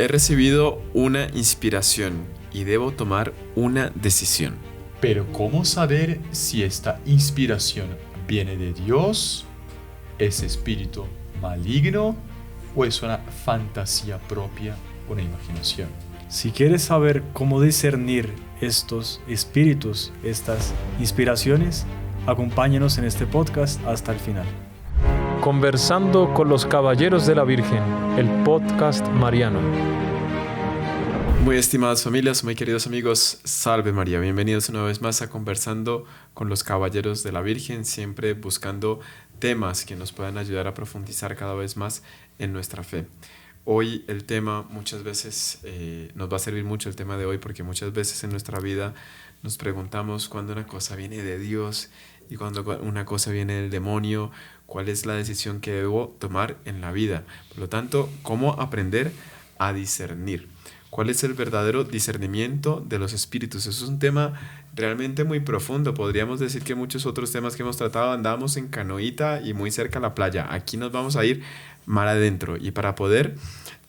He recibido una inspiración y debo tomar una decisión. Pero ¿cómo saber si esta inspiración viene de Dios, es espíritu maligno o es una fantasía propia, una imaginación? Si quieres saber cómo discernir estos espíritus, estas inspiraciones, acompáñanos en este podcast hasta el final. Conversando con los Caballeros de la Virgen, el podcast mariano. Muy estimadas familias, muy queridos amigos, salve María, bienvenidos una vez más a Conversando con los Caballeros de la Virgen, siempre buscando temas que nos puedan ayudar a profundizar cada vez más en nuestra fe. Hoy el tema muchas veces nos va a servir mucho el tema de hoy, porque muchas veces en nuestra vida nos preguntamos cuándo una cosa viene de Dios y cuándo una cosa viene del demonio, cuál es la decisión que debo tomar en la vida. Por lo tanto, ¿cómo aprender a discernir? ¿Cuál es el verdadero discernimiento de los espíritus? Eso es un tema realmente muy profundo. Podríamos decir que muchos otros temas que hemos tratado andamos en canoita y muy cerca a la playa. Aquí nos vamos a ir mar adentro. Y para poder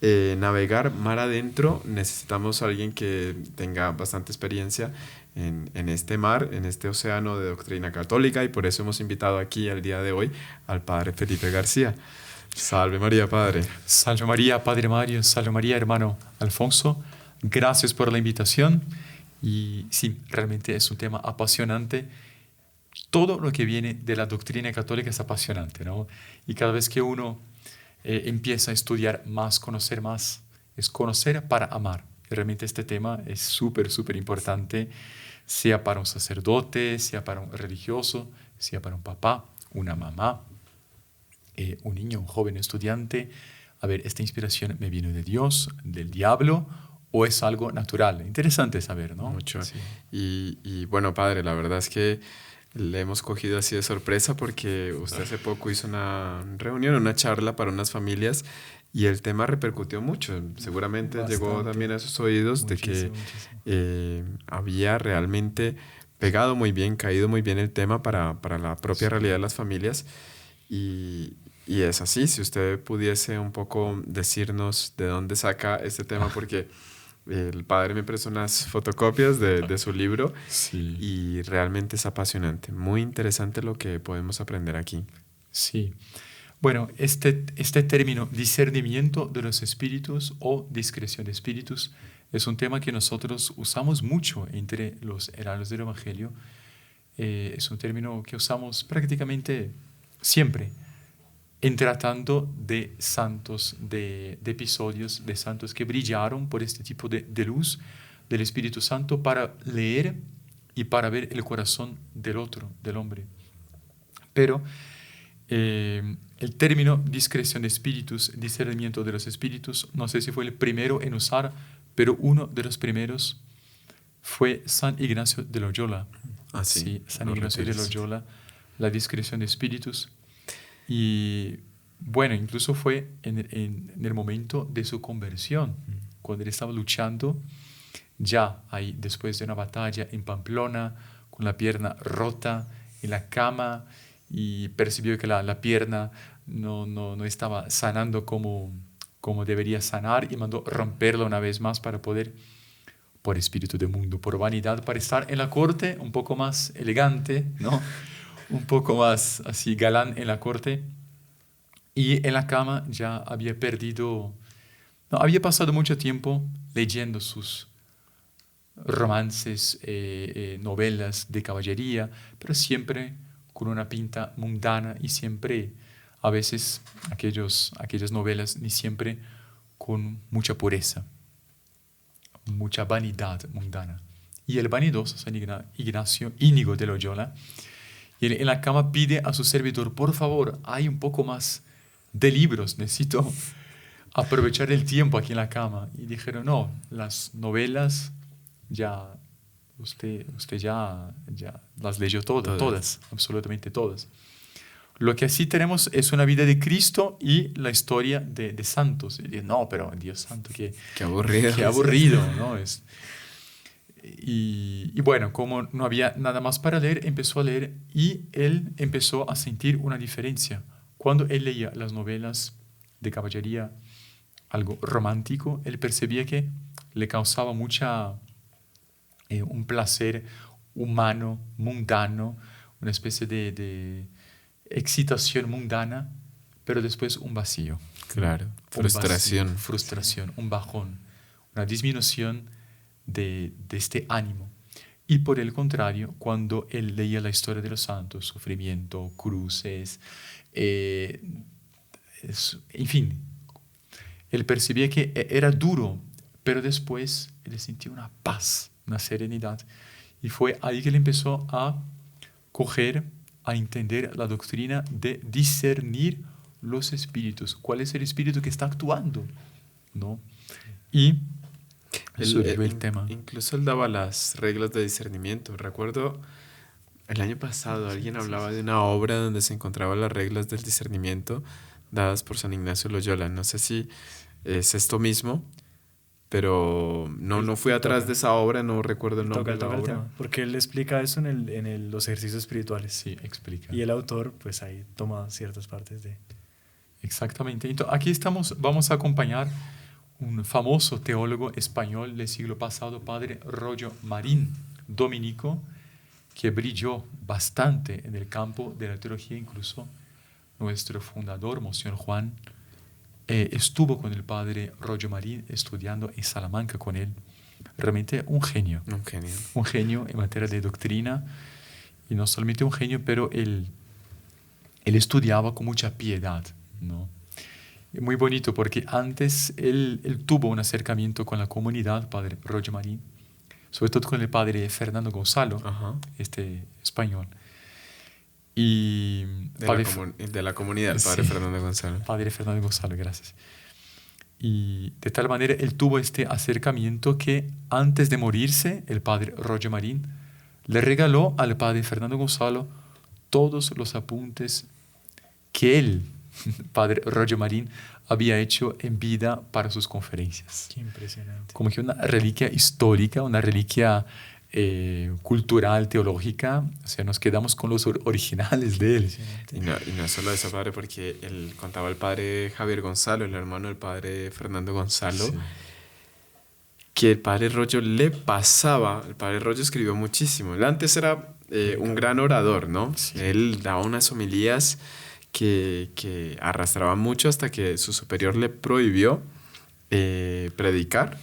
navegar mar adentro necesitamos a alguien que tenga bastante experiencia en este mar, en este océano de doctrina católica. Y por eso hemos invitado aquí el día de hoy al Padre Felipe García. Salve María, Padre. Salve María, Padre Mario, salve María, hermano Alfonso. Gracias por la invitación. Y sí, realmente es un tema apasionante. Todo lo que viene de la doctrina católica es apasionante, ¿no? Y cada vez que uno empieza a estudiar más, conocer más, es conocer para amar. Y realmente este tema es súper importante, sea para un sacerdote, sea para un religioso, sea para un papá, una mamá, un niño, un joven estudiante. A ver, ¿esta inspiración me viene de Dios, del diablo, o es algo natural? Interesante saber, ¿no? Mucho. Sí. Y bueno, Padre, la verdad es que le hemos cogido así de sorpresa porque usted hace poco hizo una reunión, una charla para unas familias y el tema repercutió mucho. Seguramente Bastante. Llegó también a sus oídos Muchísimo. había realmente pegado muy bien, caído muy bien el tema para la propia realidad de las familias. Y es así, si usted pudiese un poco decirnos de dónde saca este tema, porque el padre me prestó unas fotocopias de su libro Sí. y realmente es apasionante, muy interesante lo que podemos aprender aquí. Sí. Bueno, este término discernimiento de los espíritus o discreción de espíritus es un tema que nosotros usamos mucho entre los heraldos del Evangelio. Es un término que usamos prácticamente siempre en tratando de santos, de episodios de santos que brillaron por este tipo de luz del Espíritu Santo para leer y para ver el corazón del otro, del hombre. Pero el término discreción de espíritus, discernimiento de los espíritus, no sé si fue el primero en usar, pero uno de los primeros fue San Ignacio de Loyola. Sí, San Ignacio de Loyola, la discreción de espíritus. Y bueno, incluso fue en el momento de su conversión, cuando él estaba luchando, ya ahí después de una batalla en Pamplona, con la pierna rota en la cama, y percibió que la pierna no estaba sanando como debería sanar, y mandó romperla una vez más para poder, por espíritu de mundo, por vanidad, para estar en la corte un poco más elegante, ¿no? Un poco más así galán en la corte. Y en la cama ya había había pasado mucho tiempo leyendo sus romances, novelas de caballería, pero siempre con una pinta mundana y siempre, a veces, aquellas novelas, ni siempre con mucha pureza, mucha vanidad mundana. Y el vanidoso San Ignacio, Íñigo de Loyola, y en la cama pide a su servidor: por favor, hay un poco más de libros, necesito aprovechar el tiempo aquí en la cama. Y dijeron: no, las novelas ya usted ya las leyó todas, absolutamente todas. Lo que sí tenemos es una vida de Cristo y la historia de santos. Y dije: no, pero Dios santo, qué aburrido. Qué aburrido, ¿no? Y bueno, como no había nada más para leer, empezó a leer y él empezó a sentir una diferencia. Cuando él leía las novelas de caballería, algo romántico, él percibía que le causaba un placer humano, mundano, una especie de excitación mundana, pero después un vacío. Claro, Frustración, un bajón, una disminución de este ánimo. Y por el contrario, cuando él leía la historia de los santos, sufrimiento, cruces, en fin, él percibía que era duro, pero después él sentía una paz, una serenidad. Y fue ahí que él empezó a entender la doctrina de discernir los espíritus. ¿Cuál es el espíritu que está actuando? ¿No? Y el tema. Incluso él daba las reglas de discernimiento. Recuerdo el año pasado alguien hablaba de una obra donde se encontraban las reglas del discernimiento dadas por San Ignacio Loyola. No sé si es esto mismo, pero no fui atrás de esa obra, no recuerdo el nombre de la obra. Tema, porque él explica eso en los ejercicios espirituales. Sí, explica. Y el autor, pues ahí toma ciertas partes de... Exactamente. Entonces, aquí vamos a acompañar un famoso teólogo español del siglo pasado, padre Royo Marín, dominico, que brilló bastante en el campo de la teología. Incluso nuestro fundador, Monseñor Juan, estuvo con el padre Royo Marín estudiando en Salamanca con él. Realmente un genio. Un genio en materia de doctrina. Y no solamente un genio, pero él estudiaba con mucha piedad, ¿no? Muy bonito porque antes él tuvo un acercamiento con la comunidad, padre Royo Marín, sobre todo con el padre Fernando Gonzalo, este español. Y de la comunidad, el padre Fernando Gonzalo. Padre Fernando Gonzalo, gracias. Y de tal manera él tuvo este acercamiento que antes de morirse, el padre Royo Marín le regaló al padre Fernando Gonzalo todos los apuntes que él, padre Royo Marín, había hecho en vida para sus conferencias. Qué impresionante. Como que una reliquia histórica, una reliquia cultural, teológica. O sea, nos quedamos con los originales de él. Y no solo eso, padre, porque él contaba el padre Javier Gonzalo, el hermano del padre Fernando Gonzalo, sí, que el padre Royo le pasaba. El padre Royo escribió muchísimo. Él antes era un gran orador, ¿no? Sí. Él daba unas homilías que arrastraba mucho hasta que su superior le prohibió predicar.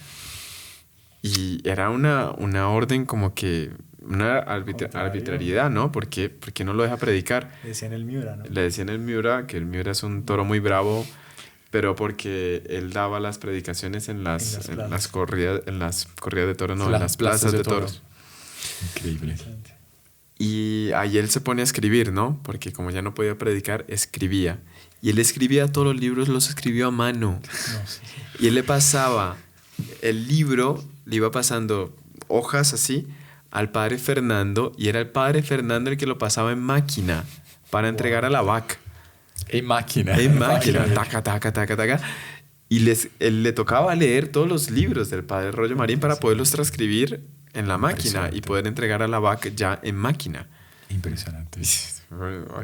Y era una orden como que una arbitrariedad, ¿no? ¿Por qué no lo deja predicar? Le decían el Miura, ¿no? Le decían el Miura, que el Miura es un toro muy bravo, pero porque él daba las predicaciones en las corridas de toros, no, en las plazas de toros. Increíble. Y ahí él se pone a escribir, ¿no? Porque como ya no podía predicar, escribía. Y él escribía todos los libros, los escribió a mano. Y él le pasaba el libro, le iba pasando hojas así al padre Fernando, y era el padre Fernando el que lo pasaba en máquina para entregar a la vaca. En máquina. Taca. Y él le tocaba leer todos los libros del padre Royo Marín para poderlos transcribir en la máquina y poder entregar a la vaca ya en máquina. Impresionante.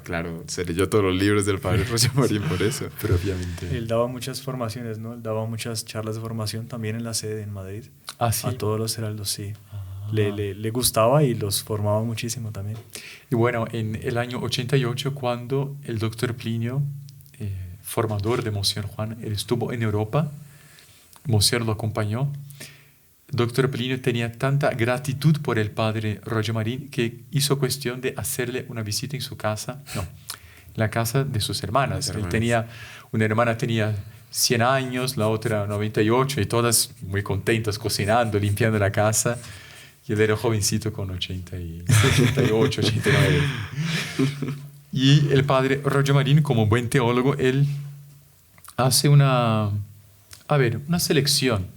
Claro, se leyó todos los libros del padre Royo Marín por eso. Pero obviamente. Él daba muchas formaciones, ¿no? Él daba muchas charlas de formación también en la sede en Madrid. ¿Ah, sí? A todos los heraldos, sí. Le gustaba y los formaba muchísimo también. Y bueno, en el año 88, cuando el doctor Plinio, formador de Monseñor Juan, él estuvo en Europa, Monseñor lo acompañó. Doctor Plinio tenía tanta gratitud por el padre Royo Marín que hizo cuestión de hacerle una visita en su casa, en la casa de sus hermanas. Él tenía, una hermana tenía 100 años, la otra 98, y todas muy contentas, cocinando, limpiando la casa. Y él era jovencito con 88, 89. Y el padre Royo Marín, como buen teólogo, él hace una selección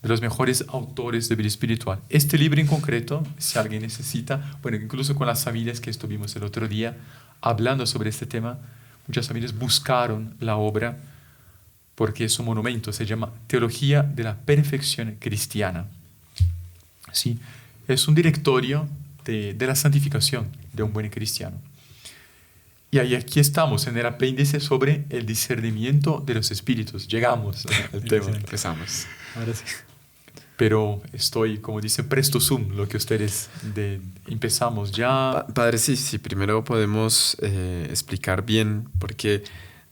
de los mejores autores de vida espiritual. Este libro en concreto, si alguien necesita, bueno, incluso con las familias que estuvimos el otro día hablando sobre este tema, muchas familias buscaron la obra porque es un monumento, se llama Teología de la Perfección Cristiana. ¿Sí? Es un directorio de la santificación de un buen cristiano. Y ahí aquí estamos en el apéndice sobre el discernimiento de los espíritus. Llegamos al tema. Empezamos. Ahora sí. Pero estoy, como dice, presto sum, lo que ustedes empezamos ya. Padre, sí, primero podemos explicar bien, porque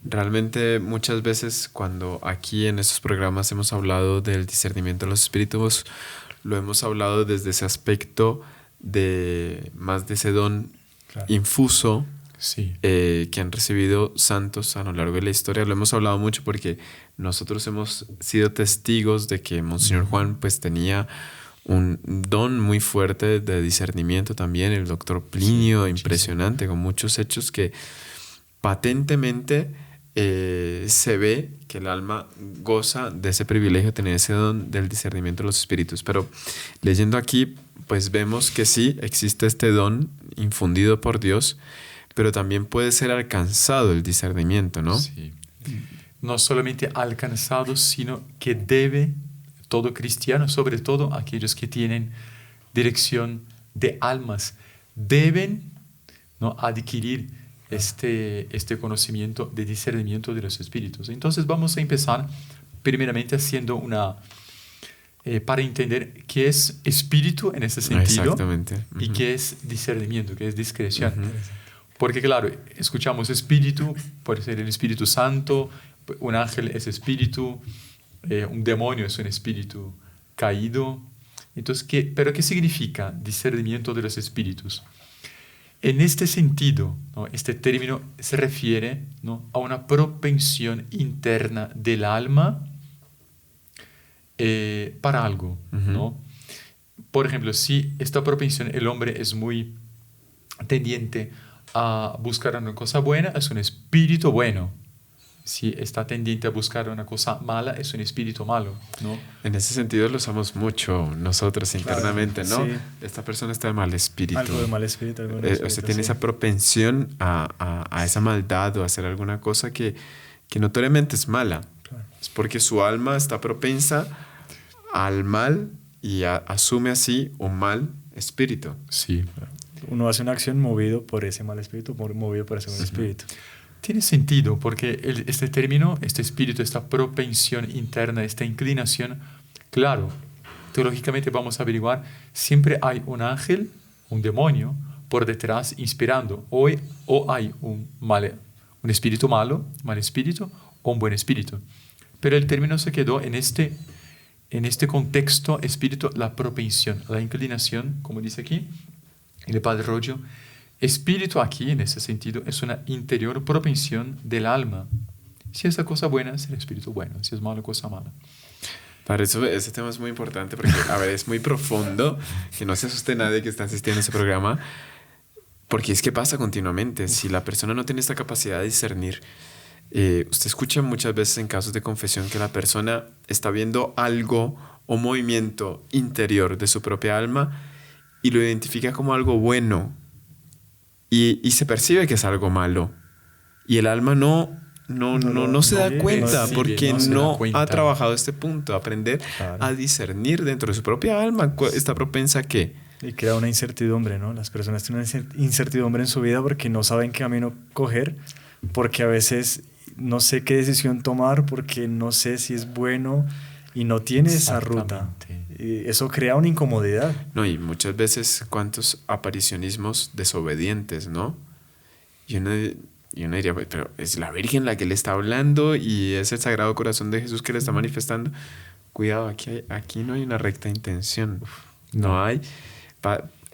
realmente muchas veces cuando aquí en estos programas hemos hablado del discernimiento de los espíritus, lo hemos hablado desde ese aspecto más de ese don infuso Sí. que han recibido santos a lo largo de la historia. Lo hemos hablado mucho porque nosotros hemos sido testigos de que Monseñor Juan pues tenía un don muy fuerte de discernimiento también, el doctor Plinio, impresionante, con muchos hechos que patentemente se ve que el alma goza de ese privilegio de tener ese don del discernimiento de los espíritus. Pero leyendo aquí pues vemos que sí existe este don infundido por Dios, pero también puede ser alcanzado el discernimiento, ¿no? Sí. No solamente alcanzado, sino que debe todo cristiano, sobre todo aquellos que tienen dirección de almas, deben, ¿no?, adquirir este conocimiento de discernimiento de los espíritus. Entonces vamos a empezar primeramente haciendo para entender qué es espíritu en ese sentido. Exactamente. Y qué es discernimiento, qué es discreción. Porque claro, escuchamos espíritu, puede ser el Espíritu Santo, un ángel es espíritu, un demonio es un espíritu caído. Entonces, ¿pero qué significa discernimiento de los espíritus? En este sentido, ¿no?, este término se refiere, ¿no?, a una propensión interna del alma para algo, ¿no? Por ejemplo, si esta propensión, el hombre es muy tendiente a buscar una cosa buena, es un espíritu bueno. Si está tendiente a buscar una cosa mala, es un espíritu malo, ¿no? En ese sentido lo usamos mucho nosotros internamente, ¿no? Sí. Esta persona está de mal espíritu. Algo de mal espíritu. Algo de mal espíritu, Usted tiene sí. esa propensión a esa maldad o a hacer alguna cosa que notoriamente es mala. Claro. Es porque su alma está propensa al mal y asume así un mal espíritu. Sí. Uno hace una acción movido por ese mal espíritu, movido por ese buen espíritu. Tiene sentido porque este término, este espíritu, esta propensión interna, esta inclinación, claro, teológicamente vamos a averiguar, siempre hay un ángel, un demonio, por detrás inspirando. O hay un espíritu malo, mal espíritu, o un buen espíritu. Pero el término se quedó en este contexto espíritu, la propensión, la inclinación, como dice aquí el Padre Roggio. Espíritu aquí, en ese sentido, es una interior propensión del alma. Si es cosa buena, es el espíritu bueno. Si es malo, cosa mala. Para eso, ese tema es muy importante porque, a ver, es muy profundo, que no se asuste nadie que está asistiendo a ese programa, porque es que pasa continuamente. Si la persona no tiene esta capacidad de discernir, usted escucha muchas veces en casos de confesión que la persona está viendo algo o movimiento interior de su propia alma y lo identifica como algo bueno y se percibe que es algo malo. Y el alma no se da cuenta porque no ha trabajado este punto, aprender a discernir dentro de su propia alma. ¿Está propensa a qué? Y crea una incertidumbre, ¿no? Las personas tienen una incertidumbre en su vida porque no saben qué camino coger, porque a veces no sé qué decisión tomar, porque no sé si es bueno y no tiene esa ruta. Y eso crea una incomodidad. No, y muchas veces cuántos aparicionismos desobedientes, ¿no? Y uno diría, pero es la Virgen la que le está hablando y es el Sagrado Corazón de Jesús que le está manifestando. Cuidado, aquí no hay una recta intención. No hay.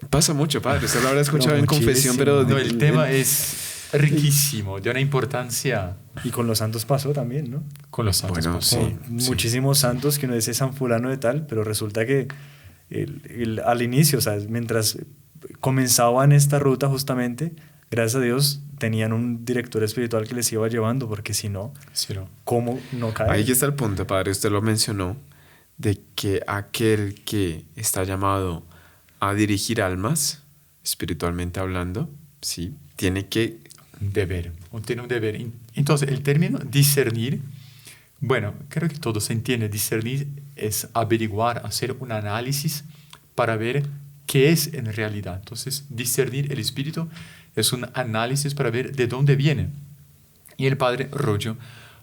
Pasa mucho, padre. Usted lo habrá escuchado en confesión, pero... No, el tema es riquísimo, de una importancia. Y con los santos pasó también, ¿no? Con los santos pasó. Muchísimos santos que uno dice San fulano de tal, pero resulta que al inicio, o sea, mientras comenzaban esta ruta justamente, gracias a Dios tenían un director espiritual que les iba llevando, porque si no, ¿cómo no caer? Ahí está el punto, padre. Usted lo mencionó, de que aquel que está llamado a dirigir almas, espiritualmente hablando, sí, tiene un deber. Tiene un deber. Entonces, el término discernir, bueno, creo que todo se entiende. Discernir es averiguar, hacer un análisis para ver qué es en realidad. Entonces, discernir el espíritu es un análisis para ver de dónde viene. Y el padre Rollo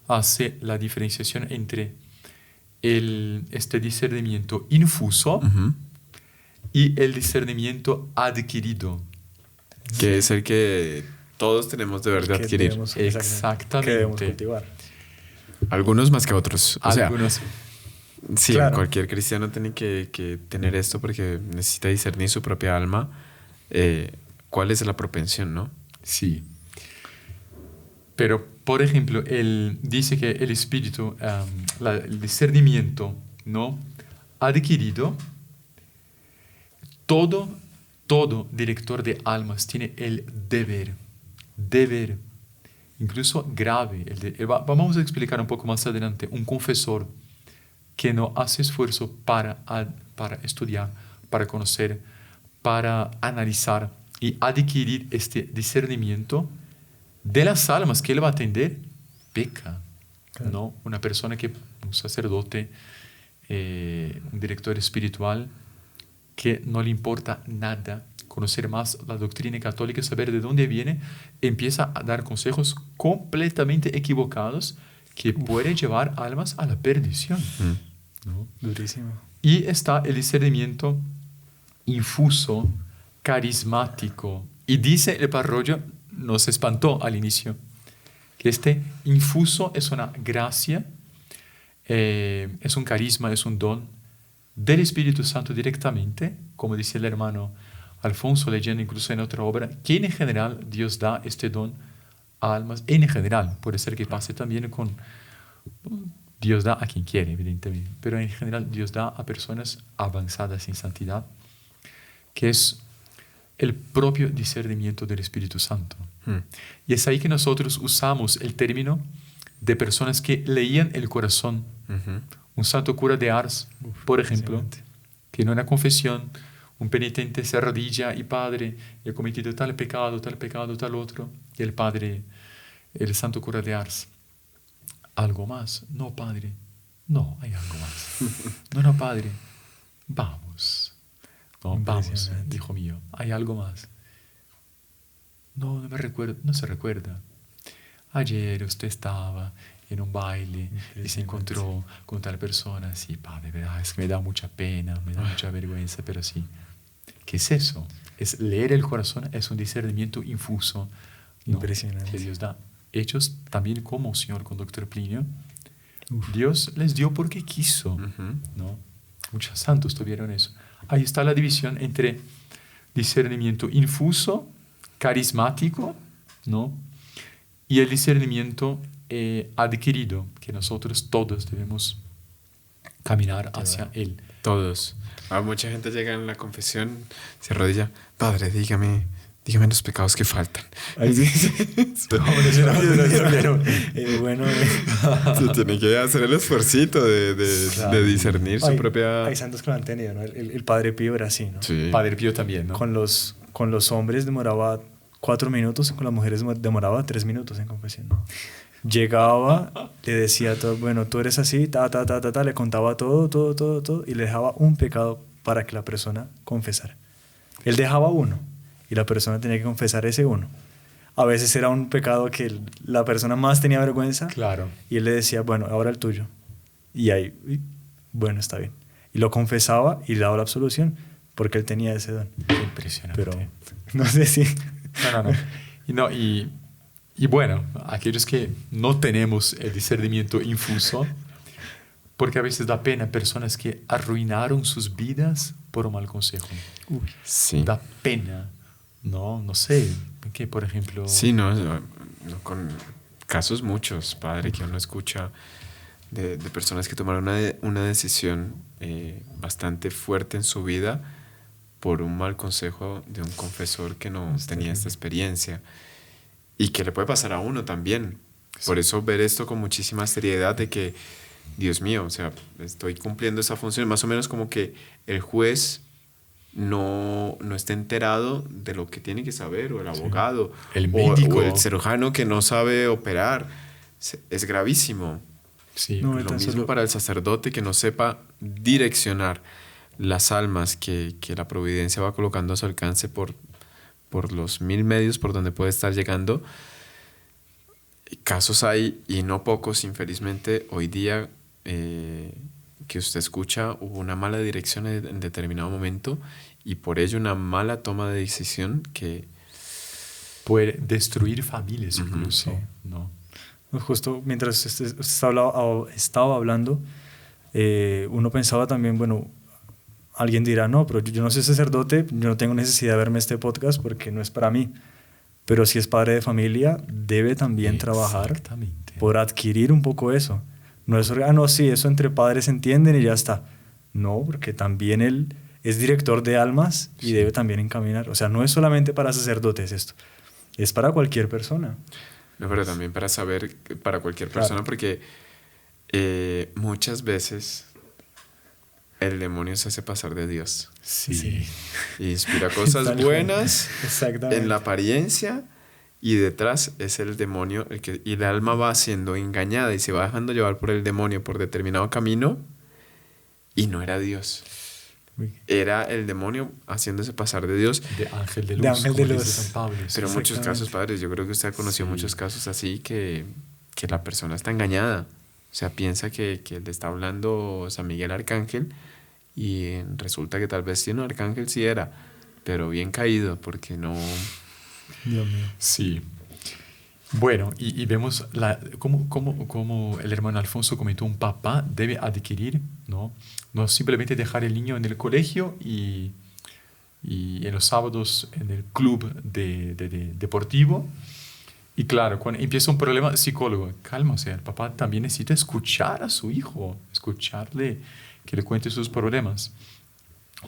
hace la diferenciación entre este discernimiento infuso y el discernimiento adquirido. Que es el que todos tenemos deber de adquirir. Exactamente. Que debemos cultivar. Algunos más que otros. O sea, Algunos. sí, Claro. cualquier cristiano tiene que tener esto porque necesita discernir su propia alma. ¿Cuál es la propensión, no? Sí. Pero, por ejemplo, él dice que el espíritu, el discernimiento, ¿no?, adquirido, todo director de almas tiene el deber, incluso grave. Vamos a explicar un poco más adelante. Un confesor que no hace esfuerzo para estudiar, para conocer, para analizar y adquirir este discernimiento de las almas que él va a atender, peca. Claro. ¿No? Una persona un sacerdote, un director espiritual, que no le importa nada conocer más la doctrina católica, saber de dónde viene, empieza a dar consejos completamente equivocados que pueden llevar almas a la perdición. ¿No? Durísimo. Y está el discernimiento infuso, carismático. Y dice el Parroyo, nos espantó al inicio, que este infuso es una gracia, es un carisma, es un don del Espíritu Santo directamente, como dice el hermano Alfonso leyendo incluso en otra obra, que en general Dios da este don a almas, en general, puede ser que pase también con... Dios da a quien quiere, evidentemente, pero en general Dios da a personas avanzadas en santidad, que es el propio discernimiento del Espíritu Santo. Y es ahí que nosotros usamos el término de personas que leían el corazón. Un santo cura de Ars, por ejemplo, que en una confesión un penitente se arrodilla y padre, he cometido tal pecado, tal otro, y el padre, el santo cura de Ars, ¿algo más? No, padre, no, hay algo más. No, padre, vamos. No, vamos, hijo mío, hay algo más. No me recuerdo, no se recuerda. Ayer usted estaba en un baile y se encontró con tal persona. Sí, padre, ¿verdad? Es que me da mucha pena, me da mucha vergüenza, pero sí. ¿Qué es eso? Es leer el corazón, es un discernimiento infuso, ¿no?, impresionante, que Dios da. Hechos también como Señor con Doctor Plinio. Dios les dio porque quiso, ¿no? Muchos santos tuvieron eso. Ahí está la división entre discernimiento infuso, carismático, ¿no?, y el discernimiento adquirido, que nosotros todos debemos caminar hacia él. Todos. Mucha gente llega en la confesión, se arrodilla, padre, dígame los pecados que faltan. Se tiene que hacer el esfuercito de discernir su propia... Hay santos que lo han tenido, ¿no? El Padre Pío era así, ¿no? Sí. Padre Pío también, ¿no? Con los hombres demoraba 4 minutos, con las mujeres demoraba 3 minutos en confesión. Llegaba, le decía todo, bueno, tú eres así, le contaba todo, y le dejaba un pecado para que la persona confesara. Él dejaba uno, y la persona tenía que confesar ese uno. A veces era un pecado que la persona más tenía vergüenza, claro, y él le decía, bueno, ahora el tuyo. Y ahí, bueno, está bien. Y lo confesaba y le daba la absolución, porque él tenía ese don. Impresionante. Pero no sé si... No. Y bueno, aquellos que no tenemos el discernimiento infuso, porque a veces da pena personas que arruinaron sus vidas por un mal consejo. Sí. Da pena, no sé, que por ejemplo... Sí, no, con casos muchos, padre, que uno escucha de personas que tomaron una decisión bastante fuerte en su vida por un mal consejo de un confesor que no tenía esta experiencia, y que le puede pasar a uno también. Sí. Por eso ver esto con muchísima seriedad, de que, Dios mío, o sea, estoy cumpliendo esa función, más o menos como que el juez no esté enterado de lo que tiene que saber, o el abogado, el médico, o el cirujano que no sabe operar. Es gravísimo. Sí. Lo mismo para el sacerdote que no sepa direccionar las almas que la providencia va colocando a su alcance por por los 1000 medios por donde puede estar llegando. Casos hay, y no pocos, infelizmente, hoy día que usted escucha, hubo una mala dirección en determinado momento y por ello una mala toma de decisión que puede destruir familias incluso, ¿no? Justo mientras usted estaba hablando, uno pensaba también, bueno, alguien dirá, no, pero yo no soy sacerdote, yo no tengo necesidad de verme este podcast porque no es para mí. Pero si es padre de familia, debe también trabajar por adquirir un poco eso. No es, no, sí, eso entre padres entienden y ya está. No, porque también él es director de almas y debe también encaminar. O sea, no es solamente para sacerdotes esto, es para cualquier persona. No, pero también para saber, para cualquier persona, porque muchas veces el demonio se hace pasar de Dios. Sí. Y inspira cosas buenas en la apariencia y detrás es el demonio y el alma va siendo engañada y se va dejando llevar por el demonio por determinado camino y no era Dios. Era el demonio haciéndose pasar de Dios. De ángel de luz. De ángel de luz. San Pablo, pero muchos casos, padres, yo creo que usted ha conocido muchos casos así que la persona está engañada. O sea, piensa que le está hablando San Miguel Arcángel y resulta que tal vez sí, un arcángel sí era, pero bien caído porque no... Dios mío. Sí. Bueno, y vemos cómo el hermano Alfonso comentó, un papá debe adquirir, ¿no? No simplemente dejar el niño en el colegio y en los sábados en el club deportivo. Y claro, cuando empieza un problema, psicólogo, calma, o sea, el papá también necesita escuchar a su hijo, escucharle, que le cuente sus problemas.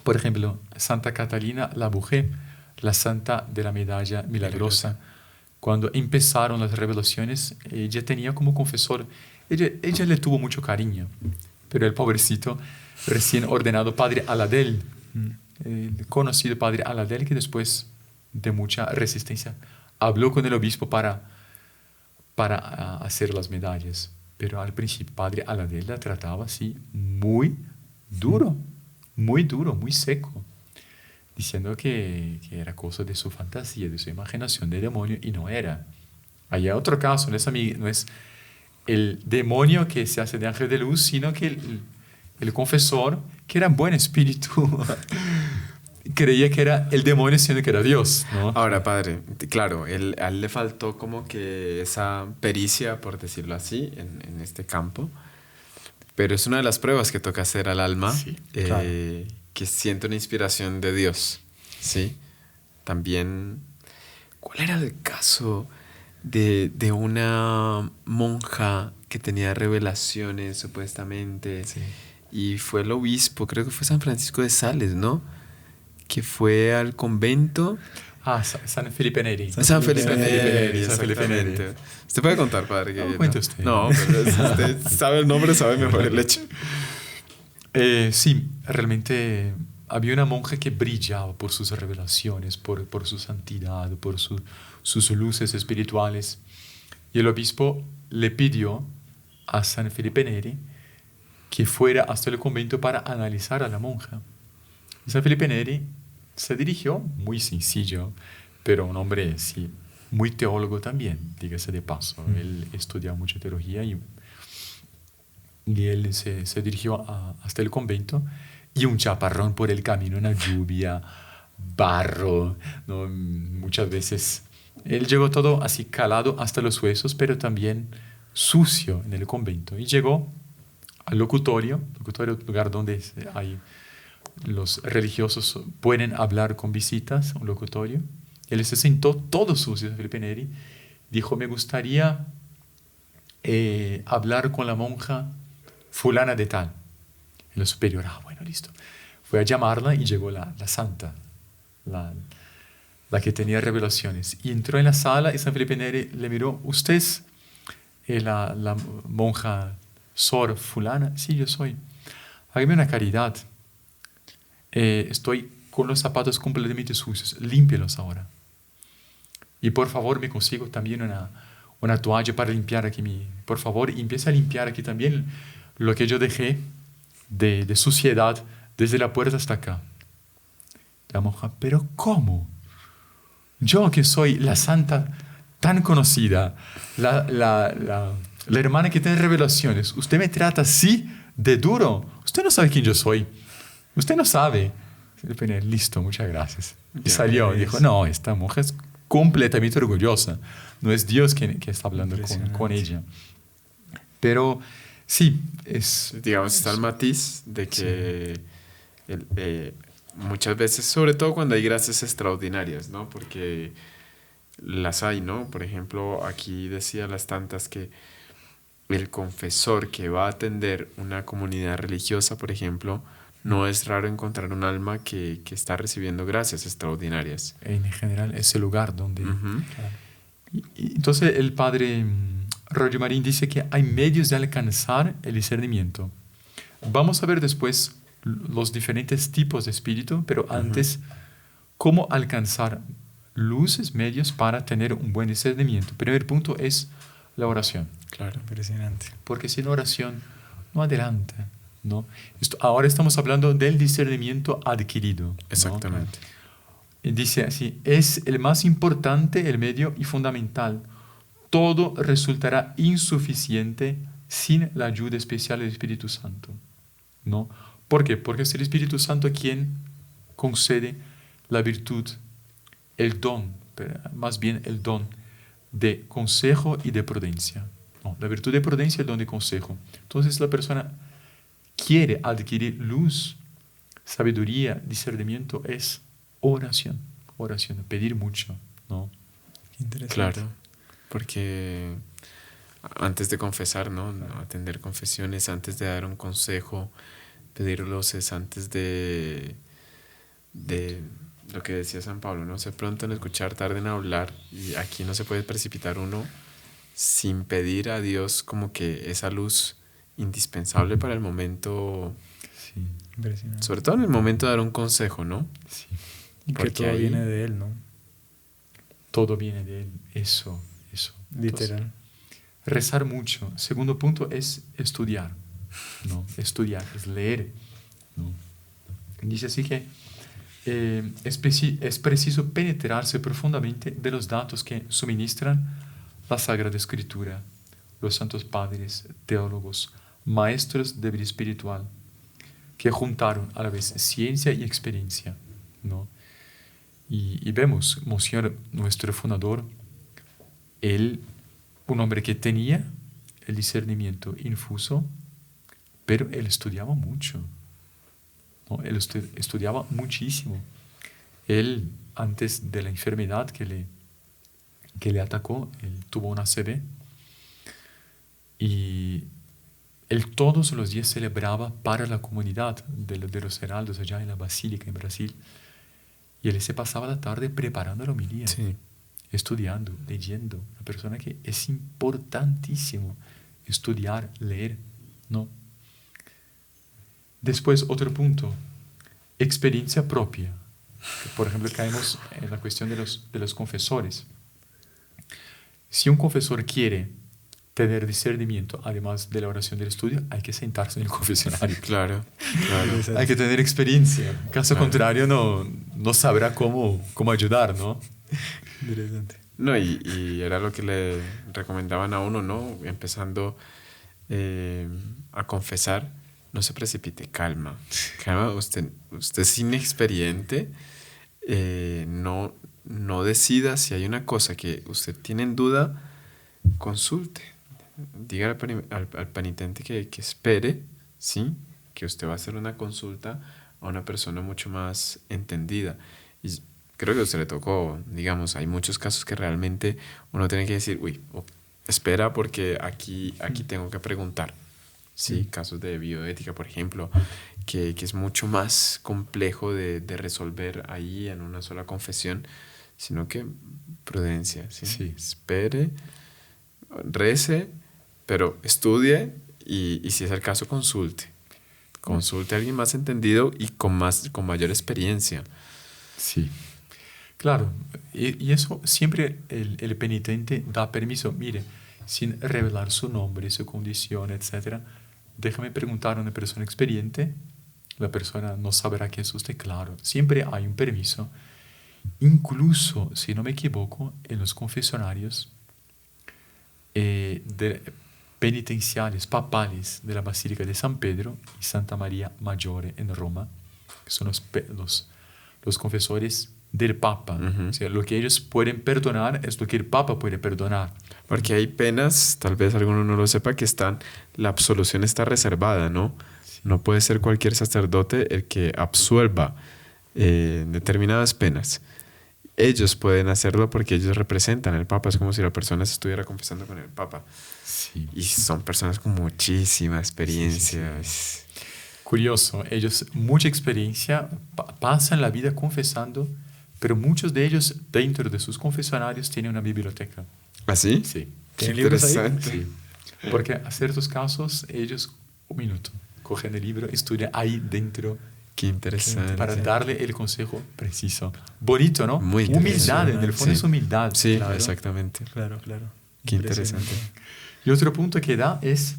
Por ejemplo, Santa Catalina Labouré, la santa de la medalla milagrosa, cuando empezaron las revelaciones, ella tenía como confesor, ella le tuvo mucho cariño, pero el pobrecito, recién ordenado padre Aladel, el conocido padre Aladel, que después de mucha resistencia habló con el obispo para hacer las medallas, pero al principio padre Aladel la trataba así muy duro, muy seco, diciendo que era cosa de su fantasía, de su imaginación de demonio, y no era. Hay otro caso, no es el demonio que se hace de ángel de luz, sino que el confesor, que era buen espíritu, creía que era el demonio siendo que era Dios, ¿no? Ahora, padre, claro, a él le faltó como que esa pericia, por decirlo así, en este campo, pero es una de las pruebas que toca hacer al alma, Sí, claro. Que siente una inspiración de Dios, ¿sí? También, ¿cuál era el caso de una monja que tenía revelaciones, supuestamente? Sí. Y fue el obispo, creo que fue San Francisco de Sales, ¿no? Que fue al convento. San Felipe Neri. San Felipe Neri, San Felipe Neri. exactamente. Usted puede contar, padre. Que No, cuente usted. No, pero usted sabe el nombre, sabe mejor el hecho. Sí, realmente había una monja que brillaba por sus revelaciones, por su santidad, por sus luces espirituales. Y el obispo le pidió a San Felipe Neri que fuera hasta el convento para analizar a la monja. Y San Felipe Neri se dirigió, muy sencillo, pero un hombre, sí, muy teólogo también, dígase de paso. Él estudiaba mucha teología y él se dirigió hasta el convento, y un chaparrón por el camino, una lluvia, barro, ¿no? Muchas veces él llegó todo así calado hasta los huesos, pero también sucio en el convento, y llegó al locutorio, lugar donde los religiosos pueden hablar con visitas, un locutorio. Él se sentó todo sucio, Felipe Neri, dijo: me gustaría hablar con la monja fulana de tal. El superior, bueno, listo. Fue a llamarla y llegó la santa, la que tenía revelaciones. Y entró en la sala y San Felipe Neri le miró: ¿usted es la monja Sor fulana? Sí, yo soy. Hágame una caridad. Estoy con los zapatos completamente sucios. Límpielos ahora. Y por favor me consigo también una toalla para limpiar aquí por favor, y empieza a limpiar aquí también lo que yo dejé de suciedad desde la puerta hasta acá. La monja: ¿pero cómo? Yo que soy la santa tan conocida, la hermana que tiene revelaciones, usted me trata así de duro. Usted no sabe quién yo soy. Usted no sabe. Listo, muchas gracias. Y salió y dijo, no, esta mujer es completamente orgullosa. No es Dios que está hablando con ella. Pero sí, es... Digamos, está el matiz de que muchas veces, sobre todo cuando hay gracias extraordinarias, ¿no? Porque las hay, ¿no? Por ejemplo, aquí decía las tantas que el confesor que va a atender una comunidad religiosa, por ejemplo, no es raro encontrar un alma que está recibiendo gracias extraordinarias. En general, es el lugar donde... Uh-huh. Y entonces el padre Roger Marín dice que hay medios de alcanzar el discernimiento. Vamos a ver después los diferentes tipos de espíritu, pero antes, cómo alcanzar luces, medios para tener un buen discernimiento. El primer punto es la oración. Claro, impresionante. Porque sin oración no adelanta, ¿no? Ahora estamos hablando del discernimiento adquirido. Exactamente. ¿No? Y dice así, es el más importante, el medio y fundamental. Todo resultará insuficiente sin la ayuda especial del Espíritu Santo, ¿no? ¿Por qué? Porque es el Espíritu Santo quien concede la virtud, el don, más bien el don de consejo y de prudencia. No, la virtud de prudencia y el don de consejo. Entonces la persona quiere adquirir luz, sabiduría, discernimiento, es oración, pedir mucho, ¿no? Interesante. Claro, porque antes de confesar, ¿no? Atender confesiones, antes de dar un consejo, pedir luces, antes de lo que decía San Pablo, ¿no? Ser pronto en escuchar, tarde en hablar, y aquí no se puede precipitar uno sin pedir a Dios como que esa luz indispensable para el momento, Sí, impresionante. sobre todo en el momento de dar un consejo, ¿no? sí. Y que Porque todo ahí- viene de Él, ¿no? Todo viene de Él, eso. Literal. Entonces, rezar mucho. Segundo punto es estudiar, ¿no? Estudiar, es leer, ¿no? Dice así que es preciso penetrarse profundamente de los datos que suministran la Sagrada Escritura, los santos padres, teólogos, maestros de vida espiritual, que juntaron a la vez ciencia y experiencia, ¿no? Y vemos, Monsignor, nuestro fundador, él, un hombre que tenía el discernimiento infuso, pero él estudiaba mucho, ¿no? Él estudiaba muchísimo. Él, antes de la enfermedad que le atacó, él tuvo una ACV, y él todos los días celebraba para la comunidad de los heraldos allá en la Basílica, en Brasil. Y él se pasaba la tarde preparando la homilía, Sí. estudiando, leyendo. Una persona que es importantísimo estudiar, leer, ¿no? Después, otro punto, experiencia propia. Por ejemplo, caemos en la cuestión de los confesores. Si un confesor quiere tener discernimiento, además de la oración del estudio, hay que sentarse en el confesionario. Claro. Hay que tener experiencia. Caso Claro. contrario, no sabrá cómo ayudar, ¿no? Interesante. No, y era lo que le recomendaban a uno, ¿no? Empezando a confesar, no se precipite, calma. Calma, usted es inexperiente, no decida. Si hay una cosa que usted tiene en duda, consulte. Diga al penitente que espere, ¿sí? Que usted va a hacer una consulta a una persona mucho más entendida. Y creo que a usted le tocó, digamos, hay muchos casos que realmente uno tiene que decir, espera porque aquí tengo que preguntar. Sí, casos de bioética, por ejemplo, que es mucho más complejo de resolver ahí en una sola confesión, sino que prudencia, ¿sí? Sí. Espere, rece, pero estudie y si es el caso, consulte. Consulte a alguien más entendido y con mayor experiencia. Sí. Claro. Y eso siempre el penitente da permiso. Mire, sin revelar su nombre, su condición, etc., déjame preguntar a una persona experiente. La persona no sabrá que es usted, claro. Siempre hay un permiso. incluso, si no me equivoco, en los confesionarios penitenciales, papales de la Basílica de San Pedro y Santa María Maggiore en Roma, que son los confesores del Papa. O sea, lo que ellos pueden perdonar es lo que el Papa puede perdonar. Porque hay penas, tal vez alguno no lo sepa, que la absolución está reservada, ¿no? Sí. No puede ser cualquier sacerdote el que absuelva determinadas penas. Ellos pueden hacerlo porque ellos representan al Papa. Es como si la persona se estuviera confesando con el Papa. Sí. Y son personas con muchísima experiencia. Sí. Curioso, ellos mucha experiencia, pasan la vida confesando, pero muchos de ellos dentro de sus confesionarios tienen una biblioteca. ¿Ah, sí? Sí. Qué interesante. Sí. Porque a ciertos casos ellos, un minuto, cogen el libro, estudian ahí dentro. Qué interesante. Para darle el consejo preciso. Bonito, ¿no? Muy humildad, en el fondo sí. es humildad. Sí, claro. Exactamente. Claro. Qué interesante. Y otro punto que da es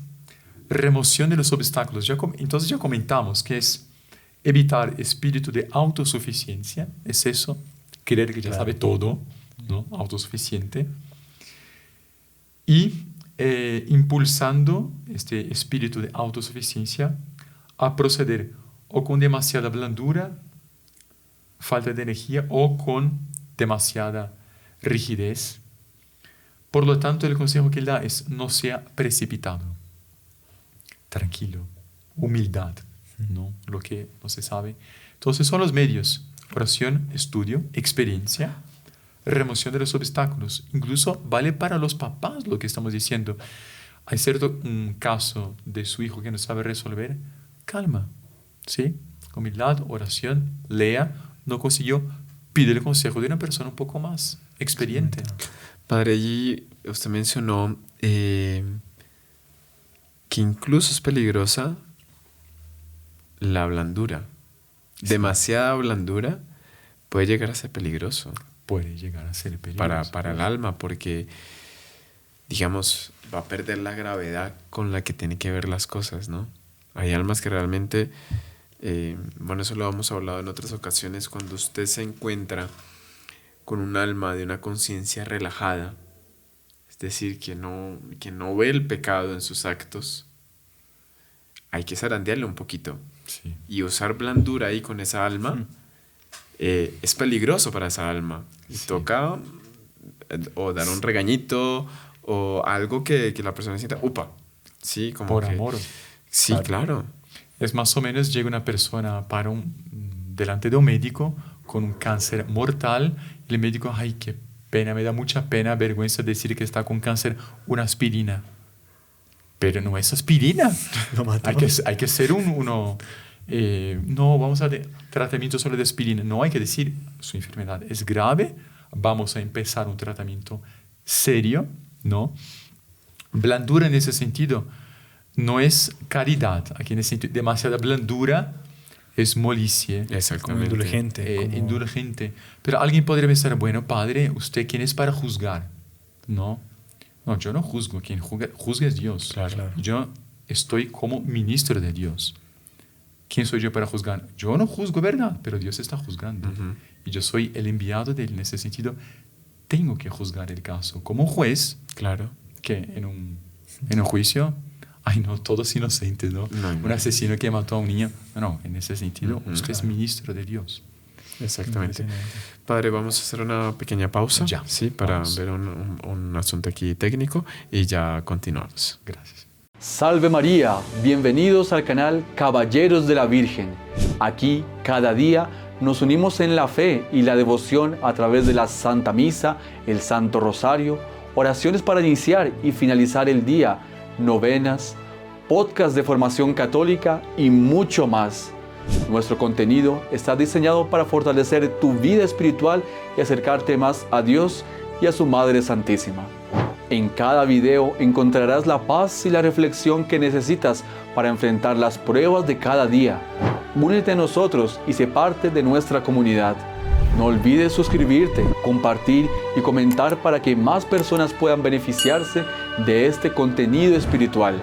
remoción de los obstáculos. Entonces ya comentamos que es evitar espíritu de autosuficiencia. Es eso, creer que ya sabe todo, ¿no? Autosuficiente. Y impulsando este espíritu de autosuficiencia a proceder o con demasiada blandura, falta de energía, o con demasiada rigidez. Por lo tanto, el consejo que él da es: no sea precipitado, tranquilo, humildad, ¿no? Lo que no se sabe. Entonces son los medios: oración, estudio, experiencia, remoción de los obstáculos. Incluso vale para los papás lo que estamos diciendo. Hay un caso de su hijo que no sabe resolver, calma. ¿Sí? Humildad, oración, lea, no consiguió, pide el consejo de una persona un poco más experiente. Padre, allí usted mencionó que incluso es peligrosa la blandura. Sí. Demasiada blandura puede llegar a ser peligroso. Puede llegar a ser peligroso. Para el alma, porque, digamos, va a perder la gravedad con la que tiene que ver las cosas, ¿no? Hay almas que realmente... bueno, eso lo hemos hablado en otras ocasiones. Cuando usted se encuentra con un alma de una conciencia relajada, es decir, que no ve el pecado en sus actos, hay que zarandearle un poquito. Sí. Y usar blandura ahí con esa alma es peligroso para esa alma. Y toca o dar un regañito o algo que la persona sienta, upa, sí, como por que, amor. Sí, claro. Es más o menos, llega una persona delante de un médico con un cáncer mortal, y el médico, ay, qué pena, me da mucha pena, vergüenza decir que está con cáncer, una aspirina. Pero no es aspirina. Hay que ser no, vamos a tratamiento solo de aspirina. No, hay que decir, su enfermedad es grave, vamos a empezar un tratamiento serio, ¿no? Blandura en ese sentido no es caridad. Aquí en ese sentido, demasiada blandura es molicie. Exactamente. Como indulgente. Indulgente. Pero alguien podría pensar, bueno, padre, ¿usted quién es para juzgar? No, yo no juzgo. Quien juzga es Dios. Claro. Yo estoy como ministro de Dios. ¿Quién soy yo para juzgar? Yo no juzgo, ¿verdad? Pero Dios está juzgando. Uh-huh. Y yo soy el enviado de él. En ese sentido, tengo que juzgar el caso. Como un juez, claro, que en un juicio, ay, no, todos inocentes, ¿no? Un asesino que mató a un niño. No, en ese sentido, usted es ministro de Dios. Exactamente. Padre, vamos a hacer una pequeña pausa, ya, ¿sí? Para ver un asunto aquí técnico y ya continuamos. Gracias. Salve María, bienvenidos al canal Caballeros de la Virgen. Aquí, cada día, nos unimos en la fe y la devoción a través de la Santa Misa, el Santo Rosario, oraciones para iniciar y finalizar el día, novenas, podcast de formación católica y mucho más. Nuestro contenido está diseñado para fortalecer tu vida espiritual y acercarte más a Dios y a su Madre Santísima. En cada video encontrarás la paz y la reflexión que necesitas para enfrentar las pruebas de cada día. Únete a nosotros y sé parte de nuestra comunidad. No olvides suscribirte, compartir y comentar para que más personas puedan beneficiarse de este contenido espiritual.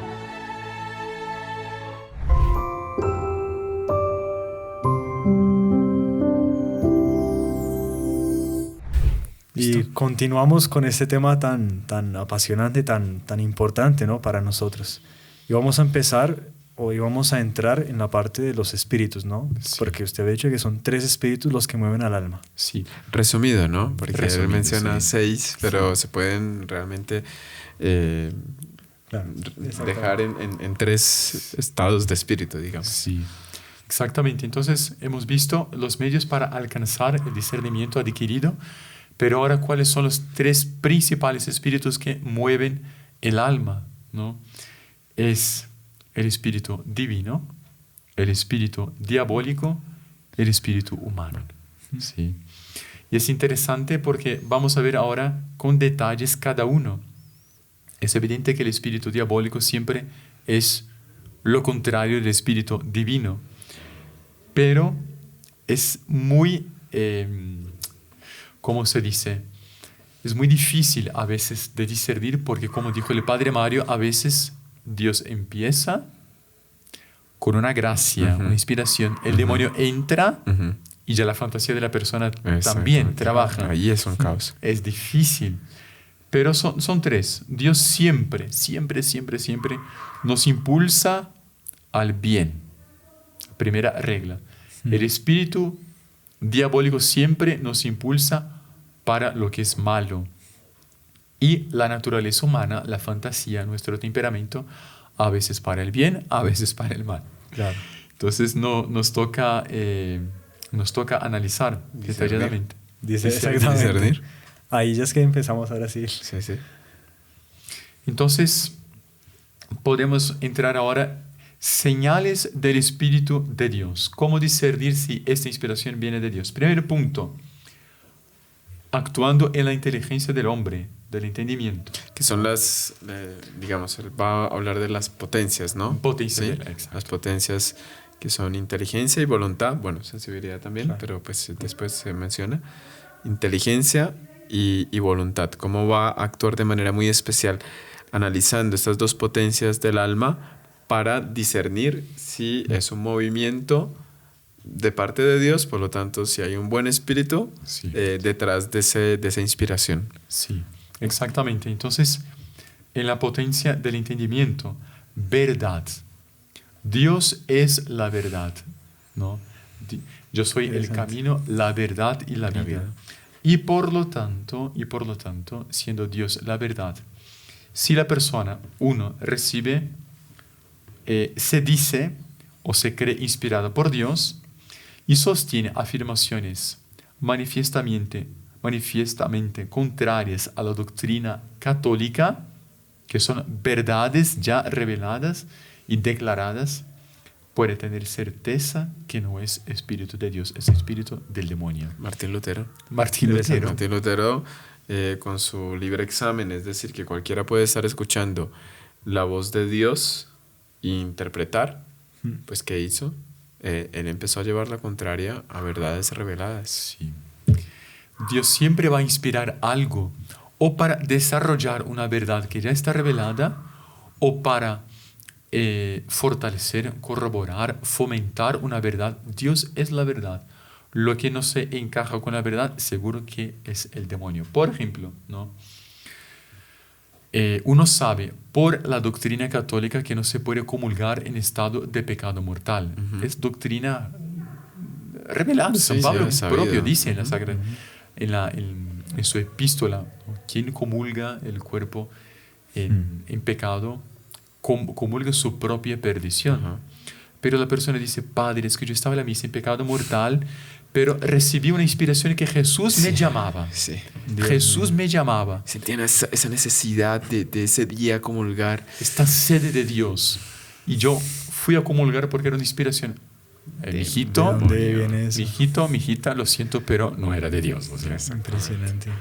continuamos con este tema tan apasionante, tan importante, ¿no? Para nosotros. Y vamos a empezar, hoy vamos a entrar en la parte de los espíritus, ¿no? Sí. Porque usted ha dicho que son 3 espíritus los que mueven al alma. Sí, Resumido, ¿no? Porque él Resumido, menciona sí. 6, pero se pueden realmente Claro, dejar en 3 estados de espíritu, digamos. sí. Exactamente. Entonces, hemos visto los medios para alcanzar el discernimiento adquirido, pero ahora, ¿cuáles son los 3 principales espíritus que mueven el alma, ¿no? Es el espíritu divino, el espíritu diabólico, el espíritu humano. ¿Sí? Y es interesante porque vamos a ver ahora con detalles cada uno. Es evidente que el espíritu diabólico siempre es lo contrario del espíritu divino, pero es muy, ¿cómo se dice? Es muy difícil a veces de discernir porque, como dijo el Padre Mario, a veces Dios empieza con una gracia, una inspiración, el demonio entra y ya la fantasía de la persona también trabaja. Ahí es un caos. Es difícil, pero son 3. Dios siempre nos impulsa al bien. Primera regla. El espíritu diabólico siempre nos impulsa para lo que es malo. Y la naturaleza humana, la fantasía, nuestro temperamento, a veces para el bien, a veces para el mal. Claro. Entonces nos toca analizar detalladamente. Exactamente. Ahí ya es que empezamos ahora sí. Sí, sí. Entonces, podemos entrar ahora señales del Espíritu de Dios. ¿Cómo discernir si esta inspiración viene de Dios? Primer punto, actuando en la inteligencia del hombre, del entendimiento. Que son las, digamos, él va a hablar de las potencias, ¿no? Potencias, ¿sí? exacto. Las potencias que son inteligencia y voluntad, bueno, sensibilidad también, Claro. pero pues después se menciona. Inteligencia y voluntad. Cómo va a actuar de manera muy especial, analizando estas 2 potencias del alma para discernir si es un movimiento de parte de Dios, por lo tanto, si hay un buen espíritu Sí. detrás de esa inspiración. Sí, exactamente. Entonces, en la potencia del entendimiento, verdad. Dios es la verdad, ¿no? Yo soy el camino, la verdad y la vida. Y por lo tanto, siendo Dios la verdad, si la persona, recibe, se dice o se cree inspirada por Dios y sostiene afirmaciones manifiestamente contrarias a la doctrina católica, que son verdades ya reveladas y declaradas, puede tener certeza que no es espíritu de Dios, es espíritu del demonio. Martín Lutero. Martín Lutero. Con su libre examen, es decir, que cualquiera puede estar escuchando la voz de Dios e interpretar, pues ¿qué hizo? Él empezó a llevar la contraria a verdades reveladas. Sí. Dios siempre va a inspirar algo, o para desarrollar una verdad que ya está revelada, o para fortalecer, corroborar, fomentar una verdad. Dios es la verdad. Lo que no se encaja con la verdad, seguro que es el demonio. Por ejemplo, ¿no? Uno sabe por la doctrina católica que no se puede comulgar en estado de pecado mortal. Es doctrina revelada. Sí, San Pablo sabido. propio dice en la Sagrada, en su epístola, ¿no? Quien comulga el cuerpo en pecado, comulga su propia perdición. Pero la persona dice: Padre, es que yo estaba en la misa en pecado mortal, pero recibí una inspiración que Jesús me llamaba. Sí. Jesús me llamaba. Sentían esa necesidad de ese día comulgar. Esta sede de Dios. Y yo fui a comulgar porque era una inspiración. Mijito, ¿de dónde viene eso? mijita, lo siento, pero no era de Dios. O sea, Impresionante.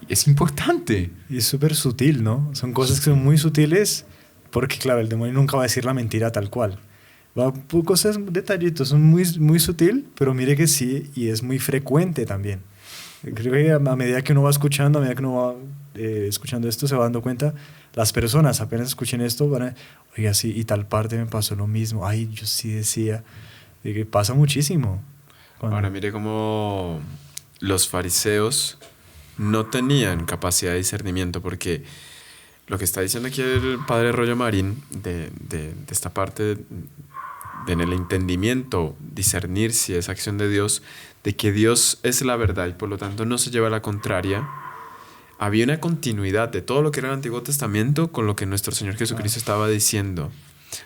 es importante. Y es súper sutil, ¿no? Son cosas que son muy sutiles porque, claro, el demonio nunca va a decir la mentira tal cual. Va por cosas, detallitos, son muy, muy sutil, pero mire que sí, y es muy frecuente también. Creo que a medida que uno va escuchando, a medida que uno va escuchando esto, se va dando cuenta, las personas apenas escuchen esto van a, oiga, sí, y tal parte me pasó lo mismo, ay, yo sí decía, y que pasa muchísimo. Ahora mire cómo los fariseos no tenían capacidad de discernimiento, porque lo que está diciendo aquí el padre Rollo Marín de esta parte en el entendimiento, discernir si es acción de Dios, de que Dios es la verdad y por lo tanto no se lleva a la contraria. Había una continuidad de todo lo que era el Antiguo Testamento con lo que nuestro Señor Jesucristo estaba diciendo.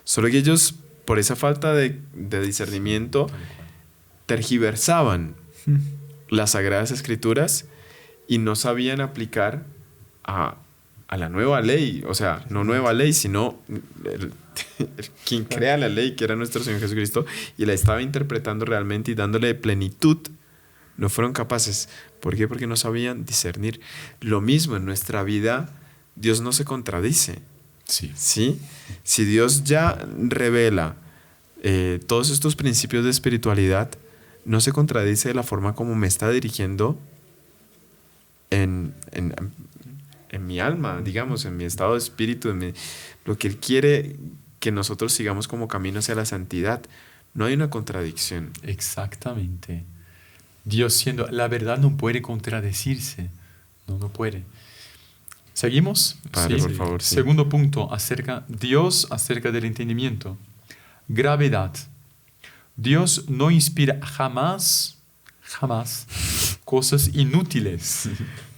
Solo que ellos, por esa falta de discernimiento, tergiversaban las Sagradas Escrituras y no sabían aplicar a la nueva ley. O sea, no nueva ley, sino quien crea la ley, que era nuestro Señor Jesucristo, y la estaba interpretando realmente y dándole plenitud. No fueron capaces. ¿Por qué? Porque no sabían discernir. Lo mismo en nuestra vida, Dios no se contradice. Sí. ¿Sí? Si Dios ya revela todos estos principios de espiritualidad, no se contradice de la forma como me está dirigiendo en mi alma, digamos, en mi estado de espíritu, lo que Él quiere que nosotros sigamos como camino hacia la santidad. No hay una contradicción. Exactamente. Dios siendo la verdad no puede contradecirse. No puede. ¿Seguimos? Padre, por favor, sí. Segundo punto, Dios acerca del entendimiento. Gravedad. Dios no inspira jamás cosas inútiles,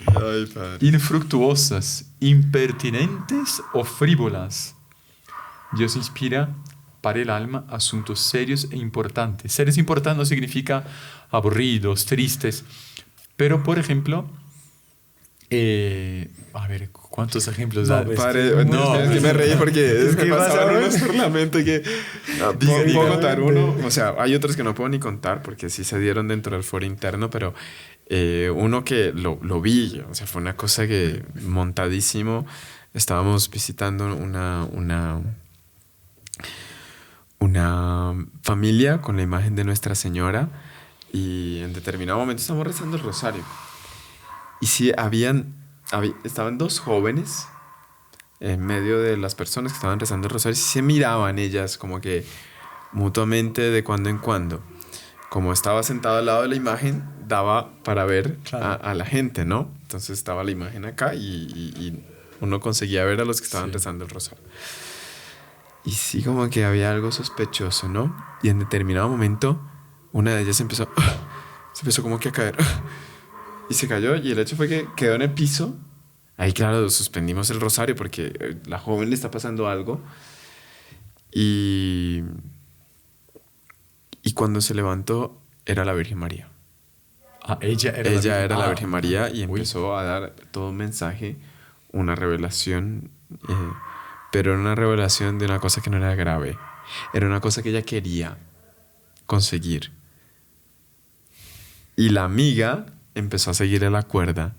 Ay, Padre. infructuosas, impertinentes o frívolas. Dios inspira para el alma asuntos serios e importantes. Serios e importantes no significa aburridos, tristes. Pero, por ejemplo, a ver, ¿cuántos ejemplos da? Padre, es que me reí porque es que pasaban unos por la mente que... puedo contar uno. O sea, hay otros que no puedo ni contar porque sí se dieron dentro del foro interno, pero uno que lo vi, o sea, fue una cosa que montadísimo. Estábamos visitando una familia con la imagen de Nuestra Señora y en determinado momento estábamos rezando el rosario. Y sí, estaban dos jóvenes en medio de las personas que estaban rezando el rosario y se miraban ellas como que mutuamente de cuando en cuando. Como estaba sentado al lado de la imagen, daba para ver a la gente, ¿no? Entonces estaba la imagen acá y uno conseguía ver a los que estaban rezando el rosario. Y sí, como que había algo sospechoso, ¿no? Y en determinado momento, una de ellas se empezó como que a caer. Y se cayó, y el hecho fue que quedó en el piso. Ahí, claro, suspendimos el rosario porque la joven le está pasando algo. Y cuando se levantó, era la Virgen María. Ella era la Virgen María y empezó a dar todo un mensaje, una revelación, pero era una revelación de una cosa que no era grave. Era una cosa que ella quería conseguir. Y la amiga empezó a seguirle la cuerda.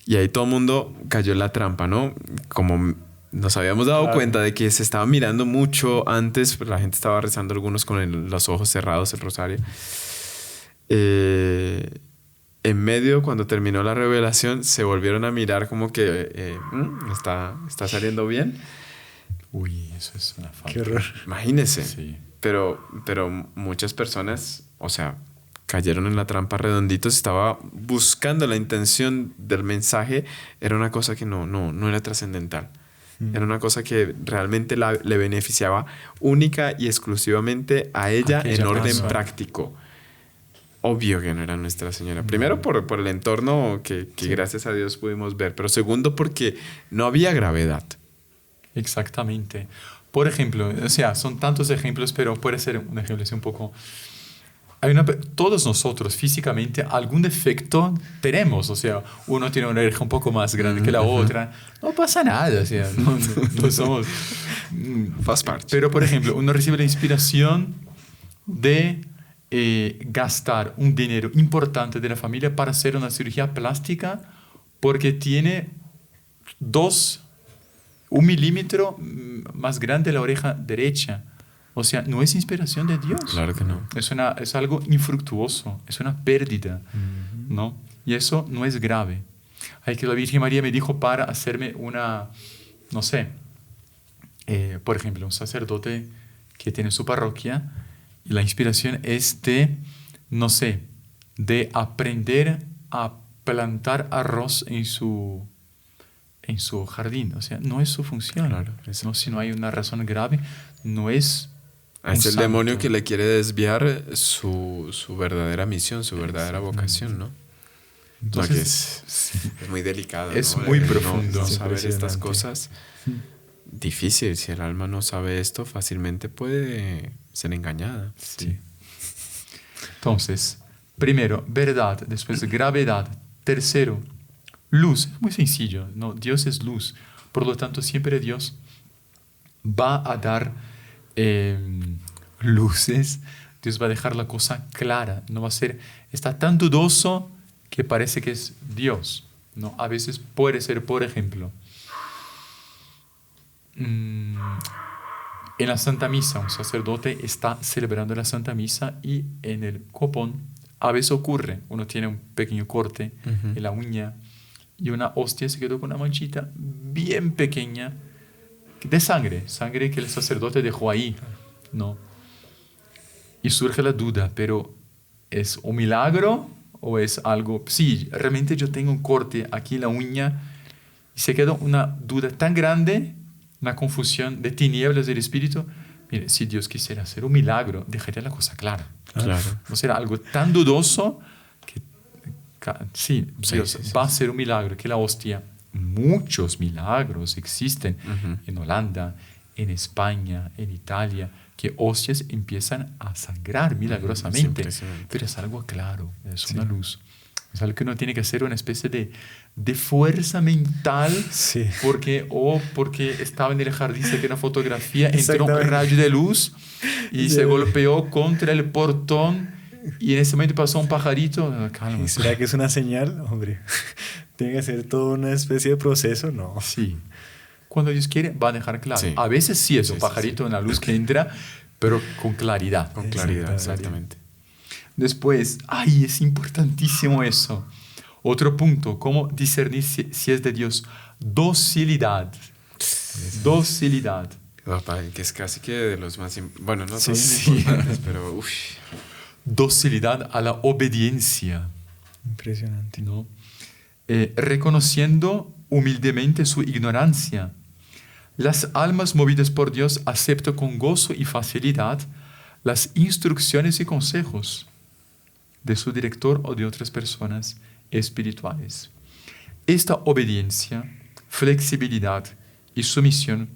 Y ahí todo el mundo cayó en la trampa, ¿no? Como nos habíamos dado cuenta de que se estaba mirando mucho antes, la gente estaba rezando algunos con los ojos cerrados, el rosario. En medio, cuando terminó la revelación, se volvieron a mirar como que ¿está saliendo bien? Uy, eso es una falta. Qué horror. Imagínese. Sí. Pero muchas personas, o sea, cayeron en la trampa redonditos. Estaba buscando la intención del mensaje. Era una cosa que no era trascendental. Era una cosa que realmente le beneficiaba única y exclusivamente a ella en orden práctico. Obvio que no era Nuestra Señora. Primero por el entorno que gracias a Dios pudimos ver. Pero segundo porque no había gravedad. Exactamente. Por ejemplo, o sea, son tantos ejemplos, pero puede ser un ejemplo así un poco... todos nosotros físicamente algún defecto tenemos, o sea, uno tiene una oreja un poco más grande que la otra, no pasa nada, o sea, no somos... Fast part. Pero, por ejemplo, uno recibe la inspiración de gastar un dinero importante de la familia para hacer una cirugía plástica porque tiene 1 milímetro más grande la oreja derecha. O sea, no es inspiración de Dios. Claro que no. Es algo infructuoso, es una pérdida, ¿no? Y eso no es grave. Hay que la Virgen María me dijo para hacerme una, no sé, por ejemplo, un sacerdote que tiene su parroquia y la inspiración es de, no sé, de aprender a plantar arroz en su jardín. O sea, no es su función. Claro, ¿no? Si no hay una razón grave, no es un Es el santo. demonio que le quiere desviar su verdadera misión, su verdadera vocación, ¿no? Entonces, No, que es muy delicado. es ¿no? muy No- profundo. No Es saber estas impresionante. cosas, difícil. Si el alma no sabe esto, fácilmente puede ser engañada. Sí. Entonces, primero, verdad, después gravedad, tercero, luz. Es muy sencillo, ¿no? Dios es luz. Por lo tanto, siempre Dios va a dar luces. Dios va a dejar la cosa clara. No va a ser, está tan dudoso que parece que es Dios, ¿no? A veces puede ser, por ejemplo, en la Santa Misa, un sacerdote está celebrando la Santa Misa y en el copón a veces ocurre, uno tiene un pequeño corte en la uña y una hostia se quedó con una manchita bien pequeña de sangre que el sacerdote dejó ahí, ¿no? Y surge la duda, pero ¿es un milagro o es algo? Sí, realmente yo tengo un corte aquí en la uña y se quedó una duda tan grande, una confusión de tinieblas del espíritu. Mire, si Dios quisiera hacer un milagro, dejaría la cosa clara. Claro. No será algo tan dudoso que sí, Dios sí, va a hacer un milagro, que la hostia, muchos milagros existen en Holanda, en España, en Italia, que hostias empiezan a sangrar milagrosamente. impresionante. Pero es algo claro, es una luz. Es algo que uno tiene que hacer una especie de fuerza mental, Sí. porque estaba en el jardín, saqué una fotografía, entró un Exactamente. rayo de luz y Sí. se golpeó contra el portón y en ese momento pasó un pajarito. Calma. ¿Y será que es una señal? Hombre, tiene que ser toda una especie de proceso, ¿no? Sí. Cuando Dios quiere, va a dejar claro. Sí. A veces sí es un Sí, pajarito, una luz que entra, pero con claridad. Con claridad, Exactamente. exactamente. Después, es importantísimo eso. Otro punto, ¿cómo discernir si es de Dios? Docilidad. Docilidad. Papá, que es casi que de los más... Bueno, no son Sí. importantes, pero... Uf. Docilidad a la obediencia, Impresionante. ¿no? Reconociendo humildemente su ignorancia. Las almas movidas por Dios aceptan con gozo y facilidad las instrucciones y consejos de su director o de otras personas espirituales. Esta obediencia, flexibilidad y sumisión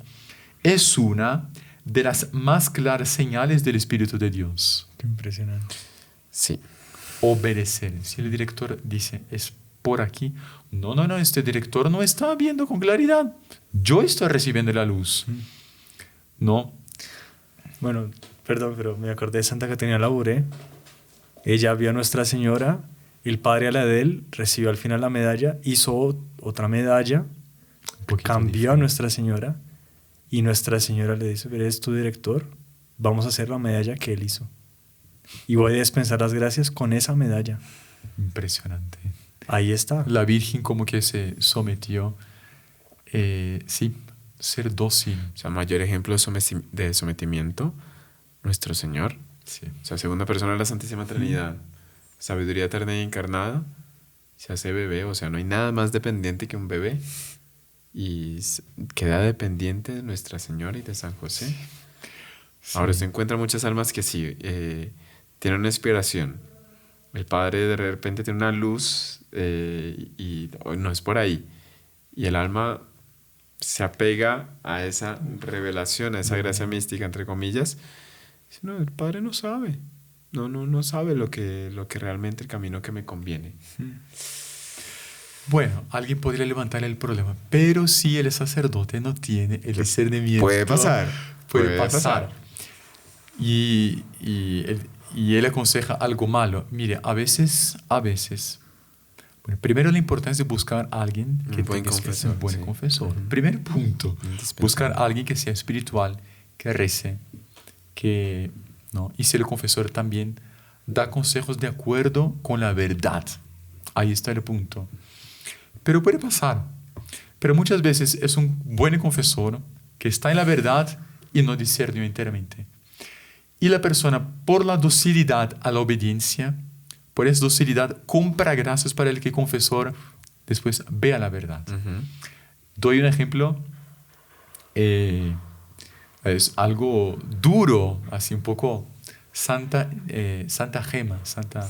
es una de las más claras señales del Espíritu de Dios. Qué impresionante. Sí. Obedecer. Si el director dice, es por aquí, no, este director no está viendo con claridad. Yo estoy recibiendo la luz. No. Bueno, perdón, pero me acordé de Santa Caterina Labouré. Ella vio a Nuestra Señora, el padre Aladel recibió al final la medalla, hizo otra medalla, cambió a Nuestra Señora y Nuestra Señora le dice, eres tu director, vamos a hacer la medalla que él hizo. Y voy a dispensar las gracias con esa medalla. Impresionante. Ahí está. La Virgen como que se sometió. Sí, ser dócil. O sea, mayor ejemplo de sometimiento, nuestro Señor. Sí. O sea, segunda persona de la Santísima Trinidad. Sabiduría eterna y encarnada. Se hace bebé, o sea, no hay nada más dependiente que un bebé. Y queda dependiente de Nuestra Señora y de San José. Sí. Ahora, se encuentran muchas almas que sí, tienen una inspiración. El Padre de repente tiene una luz y no es por ahí. Y el alma se apega a esa revelación, a esa gracia mística, entre comillas. Dice, no, el Padre no sabe. No sabe lo que realmente el camino que me conviene. Bueno, alguien podría levantar el problema, pero si el sacerdote no tiene el discernimiento... Puede pasar. Puede pasar. Y él aconseja algo malo. Mire, a veces... Bueno, primero la importancia de buscar a alguien que Un buen tenga confesor, un buen sí. confesor. Primer punto, Indispensable. buscar a alguien que sea espiritual, que rece, ¿no? Y si el confesor también da consejos de acuerdo con la verdad. Ahí está el punto. Pero puede pasar. Pero muchas veces es un buen confesor que está en la verdad y no discernió enteramente. Y la persona, por la docilidad a la obediencia, Por esa docilidad compra gracias para el que confesor después vea la verdad. Doy un ejemplo. Es algo duro, así un poco Santa Gemma, santa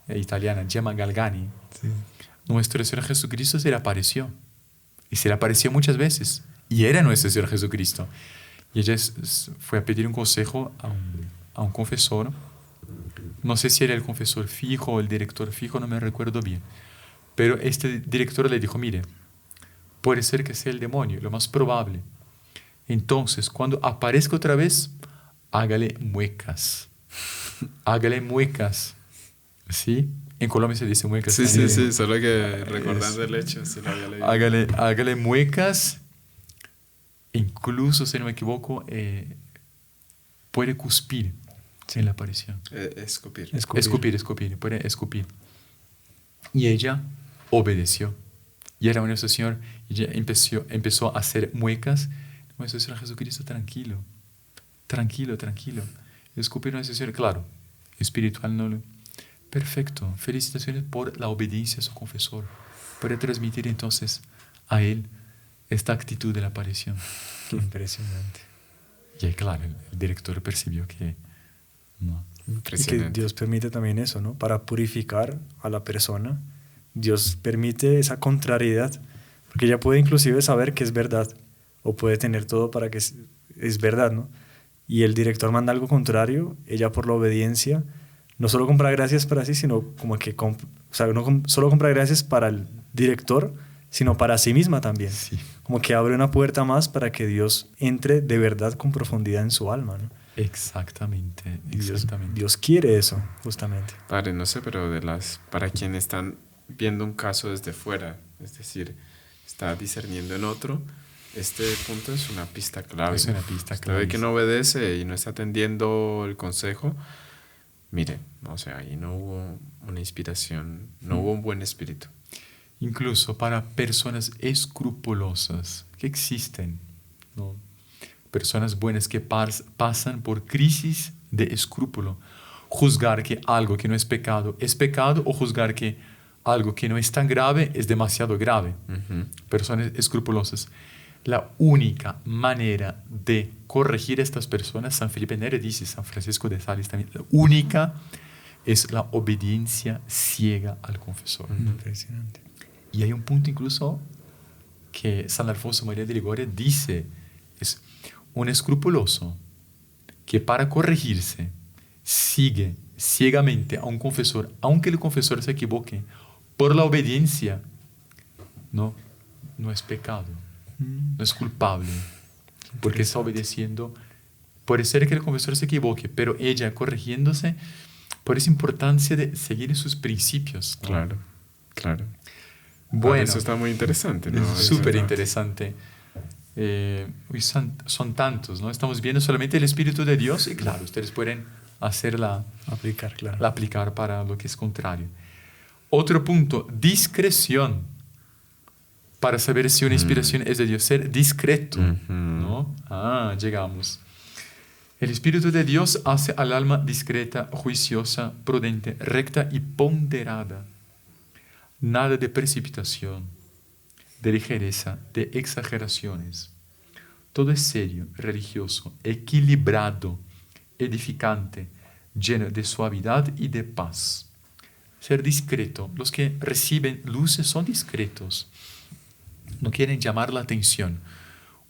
italiana, Gemma Galgani. Sí. Nuestro Señor Jesucristo se le apareció. Y se le apareció muchas veces. Y era nuestro Señor Jesucristo. Y ella fue a pedir un consejo a un confesor. No sé si era el confesor fijo o el director fijo, no me recuerdo bien. Pero este director le dijo, mire, puede ser que sea el demonio, lo más probable. Entonces, cuando aparezca otra vez, hágale muecas. Hágale muecas. ¿Sí? En Colombia se dice muecas. Sí, solo que recordando el hecho, sí lo había leído. Hágale muecas. Incluso, si no me equivoco, puede cuspir en la aparición. Escupir. Escupir, puede escupir. Y ella obedeció. Y era nuestro Señor. Y ella empezó a hacer muecas. Nuestro Señor Jesucristo, tranquilo. Escupir nuestro Señor, claro, espiritual no lo... Perfecto. Felicitaciones por la obediencia a su confesor. Para transmitir entonces a él esta actitud de la aparición. Qué impresionante. Y ahí, claro, el director percibió que no. Y que Dios permite también eso, ¿no? Para purificar a la persona, Dios permite esa contrariedad, porque ella puede inclusive saber que es verdad, o puede tener todo para que es verdad, ¿no? Y el director manda algo contrario, ella por la obediencia, no solo compra gracias para sí, sino como que, no solo compra gracias para el director, sino para sí misma también. Sí. Como que abre una puerta más para que Dios entre de verdad con profundidad en su alma, ¿no? Exactamente. Dios quiere eso, justamente. Padre, no sé, pero para quienes están viendo un caso desde fuera, es decir, está discerniendo en otro, este punto es una pista clave. Es una pista clave. Usted ve que no obedece y no está atendiendo el consejo. Mire, o sea, ahí no hubo una inspiración, no hubo un buen espíritu. Incluso para personas escrupulosas que existen, ¿no? Personas buenas que pasan por crisis de escrúpulo. Juzgar que algo que no es pecado o juzgar que algo que no es tan grave es demasiado grave. Personas escrupulosas. La única manera de corregir a estas personas, San Felipe Neri dice, San Francisco de Sales también, la única es la obediencia ciega al confesor. Impresionante. Y hay un punto incluso que San Alfonso María de Ligoria dice, es un escrupuloso que para corregirse sigue ciegamente a un confesor, aunque el confesor se equivoque, por la obediencia, no es pecado. No es culpable, porque está obedeciendo. Puede ser que el confesor se equivoque, pero ella corrigiéndose por esa importancia de seguir sus principios, ¿no? Claro. Bueno, eso está muy interesante, ¿no? Súper interesante. Son tantos, ¿no? Estamos viendo solamente el Espíritu de Dios y claro, ustedes pueden aplicar para lo que es contrario. Otro punto, discreción. Para saber si una inspiración es de Dios, ser discreto, ¿no? Llegamos. El Espíritu de Dios hace al alma discreta, juiciosa, prudente, recta y ponderada. Nada de precipitación, de ligereza, de exageraciones. Todo es serio, religioso, equilibrado, edificante, lleno de suavidad y de paz. Ser discreto. Los que reciben luces son discretos. No quieren llamar la atención.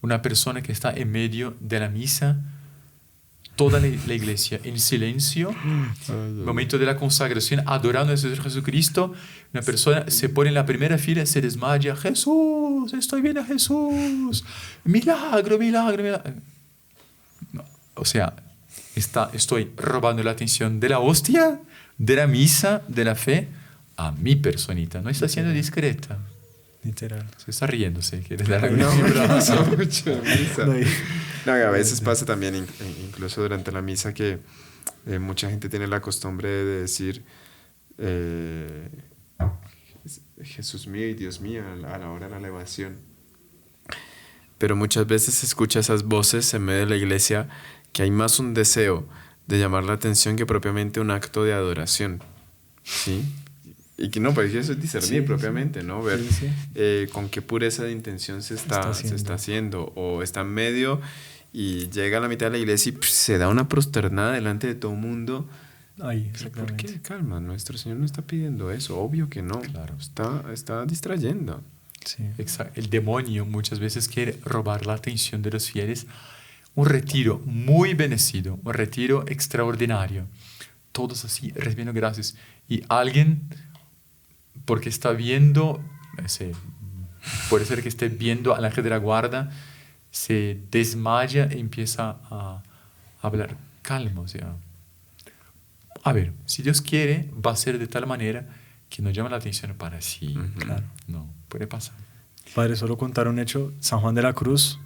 Una persona que está en medio de la misa, toda la iglesia en silencio, momento de la consagración, adorando a Señor Jesucristo, una persona se pone en la primera fila, se desmaya, Jesús, estoy viendo a Jesús, milagro. No, o sea, estoy robando la atención de la hostia, de la misa, de la fe, a mi personita. No está siendo discreta. Literal. Se está riéndose. No, a veces pasa también, incluso durante la misa, que mucha gente tiene la costumbre de decir Jesús mío y Dios mío a la hora de la elevación. Pero muchas veces se escucha esas voces en medio de la iglesia que hay más un deseo de llamar la atención que propiamente un acto de adoración. ¿sí? Y que no, pero eso es discernir propiamente, ¿no? Ver con qué pureza de intención se está haciendo. O está en medio y llega a la mitad de la iglesia y se da una prosternada delante de todo el mundo. Ay, ¿Por qué? Calma, nuestro Señor no está pidiendo eso. Obvio que no. Claro. Está distrayendo. Sí. Exacto. El demonio muchas veces quiere robar la atención de los fieles. Un retiro muy bendecido, un retiro extraordinario. Todos así recibiendo gracias. Y alguien, porque está viendo, puede ser que esté viendo al ángel de la guarda, se desmaya e empieza a hablar calmo. O sea, a ver, si Dios quiere, va a ser de tal manera que no llame la atención para sí. Claro. No, puede pasar. Padre, solo contar un hecho. San Juan de la Cruz,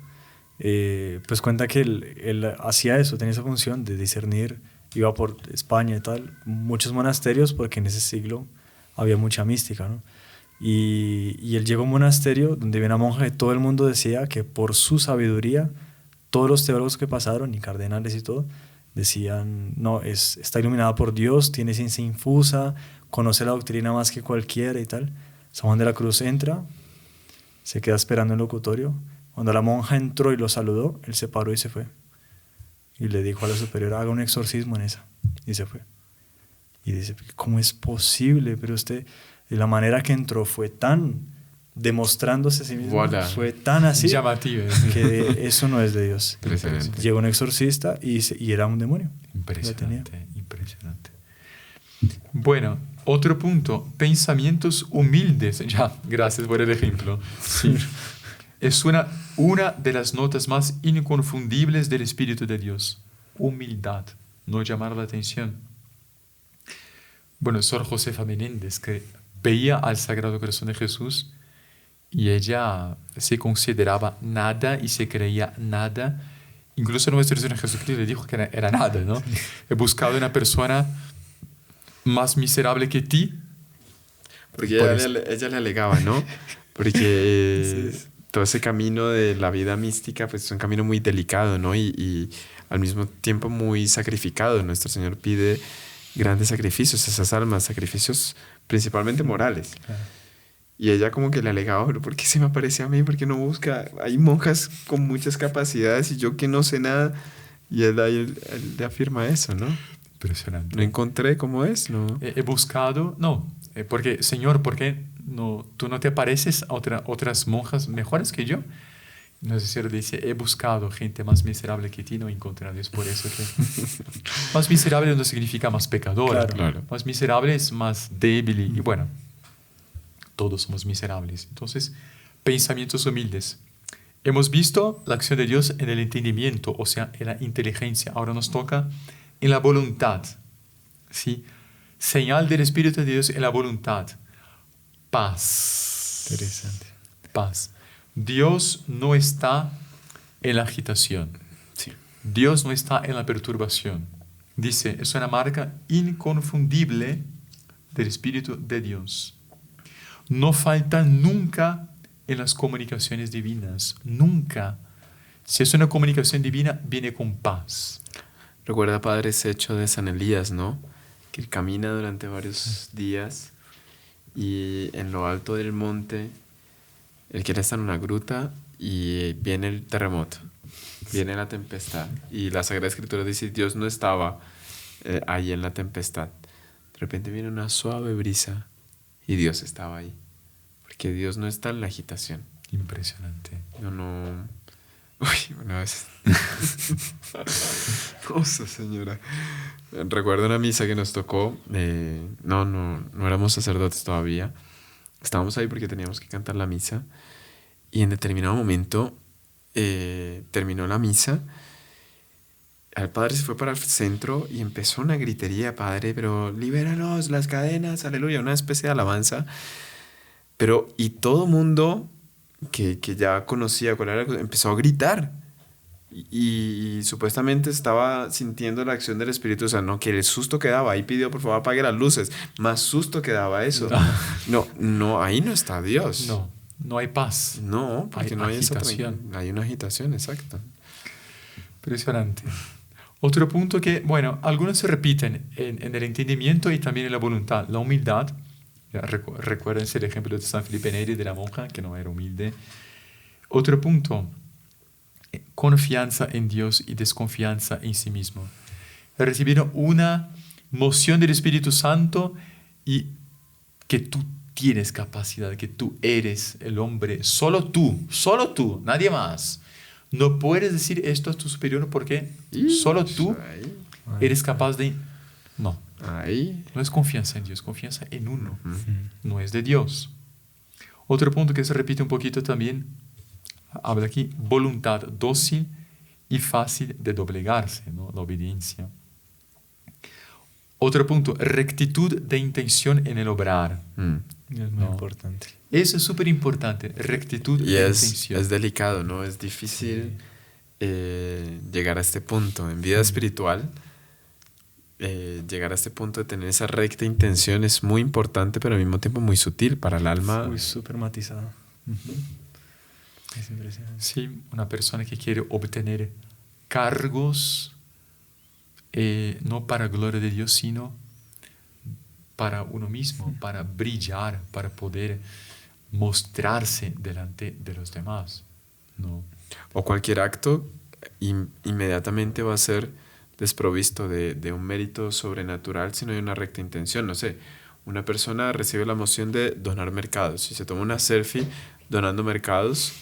pues cuenta que él hacía eso, tenía esa función de discernir, iba por España y tal, muchos monasterios, porque en ese siglo había mucha mística, ¿no? Y él llegó a un monasterio donde había una monja que todo el mundo decía que por su sabiduría, todos los teólogos que pasaron, y cardenales y todo, decían, no, está iluminada por Dios, tiene ciencia infusa, conoce la doctrina más que cualquiera y tal. San Juan de la Cruz entra, se queda esperando en el locutorio. Cuando la monja entró y lo saludó, él se paró y se fue. Y le dijo a la superiora, haga un exorcismo en esa. Y se fue. Y dice, ¿cómo es posible? Pero usted, de la manera que entró fue tan demostrándose a sí mismo, fue tan así, llamativo, que eso no es de Dios. Impresionante. Llegó un exorcista y era un demonio. Impresionante. Bueno, otro punto, pensamientos humildes. Ya, gracias por el ejemplo. Sí. Es una de las notas más inconfundibles del Espíritu de Dios. Humildad, no llamar la atención. Bueno, Sor Josefa Menéndez, que veía al Sagrado Corazón de Jesús y ella se consideraba nada y se creía nada. Incluso nuestro Señor Jesucristo le dijo que era nada, ¿no? He buscado una persona más miserable que ti. Porque ella le alegaba, ¿no? Porque todo ese camino de la vida mística pues es un camino muy delicado, ¿no? Y al mismo tiempo muy sacrificado. Nuestro Señor pide grandes sacrificios a esas almas, sacrificios principalmente morales. Claro. Y ella como que le alegaba, pero ¿por qué se me aparece a mí? ¿Por qué no busca? Hay monjas con muchas capacidades y yo que no sé nada. Y él le afirma eso, ¿no? Impresionante. No encontré cómo es, ¿no? He buscado, porque, Señor, ¿por qué tú no te pareces a otras monjas mejores que yo? Nuestro Señor dice, he buscado gente más miserable que ti, no encontré a Dios. Por eso que más miserable no significa más pecador. Claro. Más miserable es más débil y bueno, todos somos miserables. Entonces, pensamientos humildes. Hemos visto la acción de Dios en el entendimiento, o sea, en la inteligencia. Ahora nos toca en la voluntad. ¿Sí? Señal del Espíritu de Dios en la voluntad. Paz. Interesante. Paz. Dios no está en la agitación. Sí. Dios no está en la perturbación. Dice, es una marca inconfundible del Espíritu de Dios. No falta nunca en las comunicaciones divinas. Nunca. Si es una comunicación divina, viene con paz. Recuerda, Padre, ese hecho de San Elías, ¿no? Que camina durante varios días y en lo alto del monte él quiere estar en una gruta y viene el terremoto, viene la tempestad. Y la Sagrada Escritura dice, Dios no estaba ahí en la tempestad. De repente viene una suave brisa y Dios estaba ahí. Porque Dios no está en la agitación. Impresionante. No. Uy, una vez. Cosa, señora. Recuerdo una misa que nos tocó. No éramos sacerdotes todavía. Estábamos ahí porque teníamos que cantar la misa. Y en determinado momento terminó la misa. El padre se fue para el centro y empezó una gritería, Padre, pero libéranos las cadenas, aleluya, una especie de alabanza. Y todo mundo que ya conocía cuál era, empezó a gritar. Y supuestamente estaba sintiendo la acción del Espíritu, o sea, no, que el susto que daba. Ahí pidió, por favor, apague las luces. Más susto que daba eso. No, ahí no está Dios. No hay paz. No, porque no hay agitación. hay una agitación, exacto. Impresionante. Otro punto que, bueno, algunos se repiten en el entendimiento y también en la voluntad. La humildad, recuérdense el ejemplo de San Felipe Neri, de la monja, que no era humilde. Otro punto, confianza en Dios y desconfianza en sí mismo. Recibir una moción del Espíritu Santo y que tú tienes capacidad, que tú eres el hombre, solo tú, nadie más. No puedes decir esto a tu superior porque solo tú eres capaz de... No. No es confianza en Dios, confianza en uno. No es de Dios. Otro punto que se repite un poquito también, habla aquí, voluntad dócil y fácil de doblegarse, ¿no? La obediencia. Otro punto, rectitud de intención en el obrar. Es muy importante. Eso es súper importante, rectitud de intención. Es delicado, ¿no? Es difícil llegar a este punto. En vida espiritual, llegar a este punto de tener esa recta intención es muy importante, pero al mismo tiempo muy sutil para el alma. Muy súper matizado. Es impresionante. Sí, una persona que quiere obtener cargos, no para gloria de Dios, sino para uno mismo, para brillar, para poder mostrarse delante de los demás. No. O cualquier acto inmediatamente va a ser desprovisto de un mérito sobrenatural si no hay una recta intención. No sé, una persona recibe la moción de donar mercados y se toma una selfie donando mercados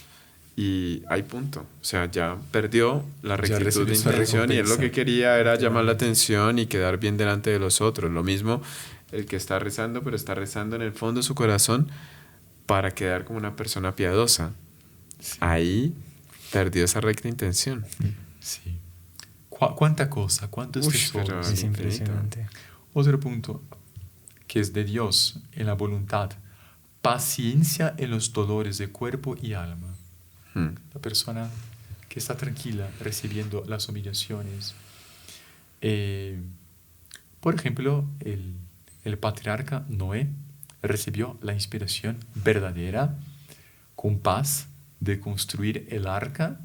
y hay punto. O sea, ya perdió la rectitud de intención y él lo que quería era llamar la atención y quedar bien delante de los otros. Lo mismo el que está rezando, pero está rezando en el fondo de su corazón para quedar como una persona piadosa. Sí. Ahí perdió esa recta intención. Sí. ¿Cuánta cosa? ¿Cuántos tesoros? Es impresionante. Otro punto que es de Dios en la voluntad. Paciencia en los dolores de cuerpo y alma. La persona que está tranquila recibiendo las humillaciones. Por ejemplo, el patriarca Noé recibió la inspiración verdadera con paz de construir el arca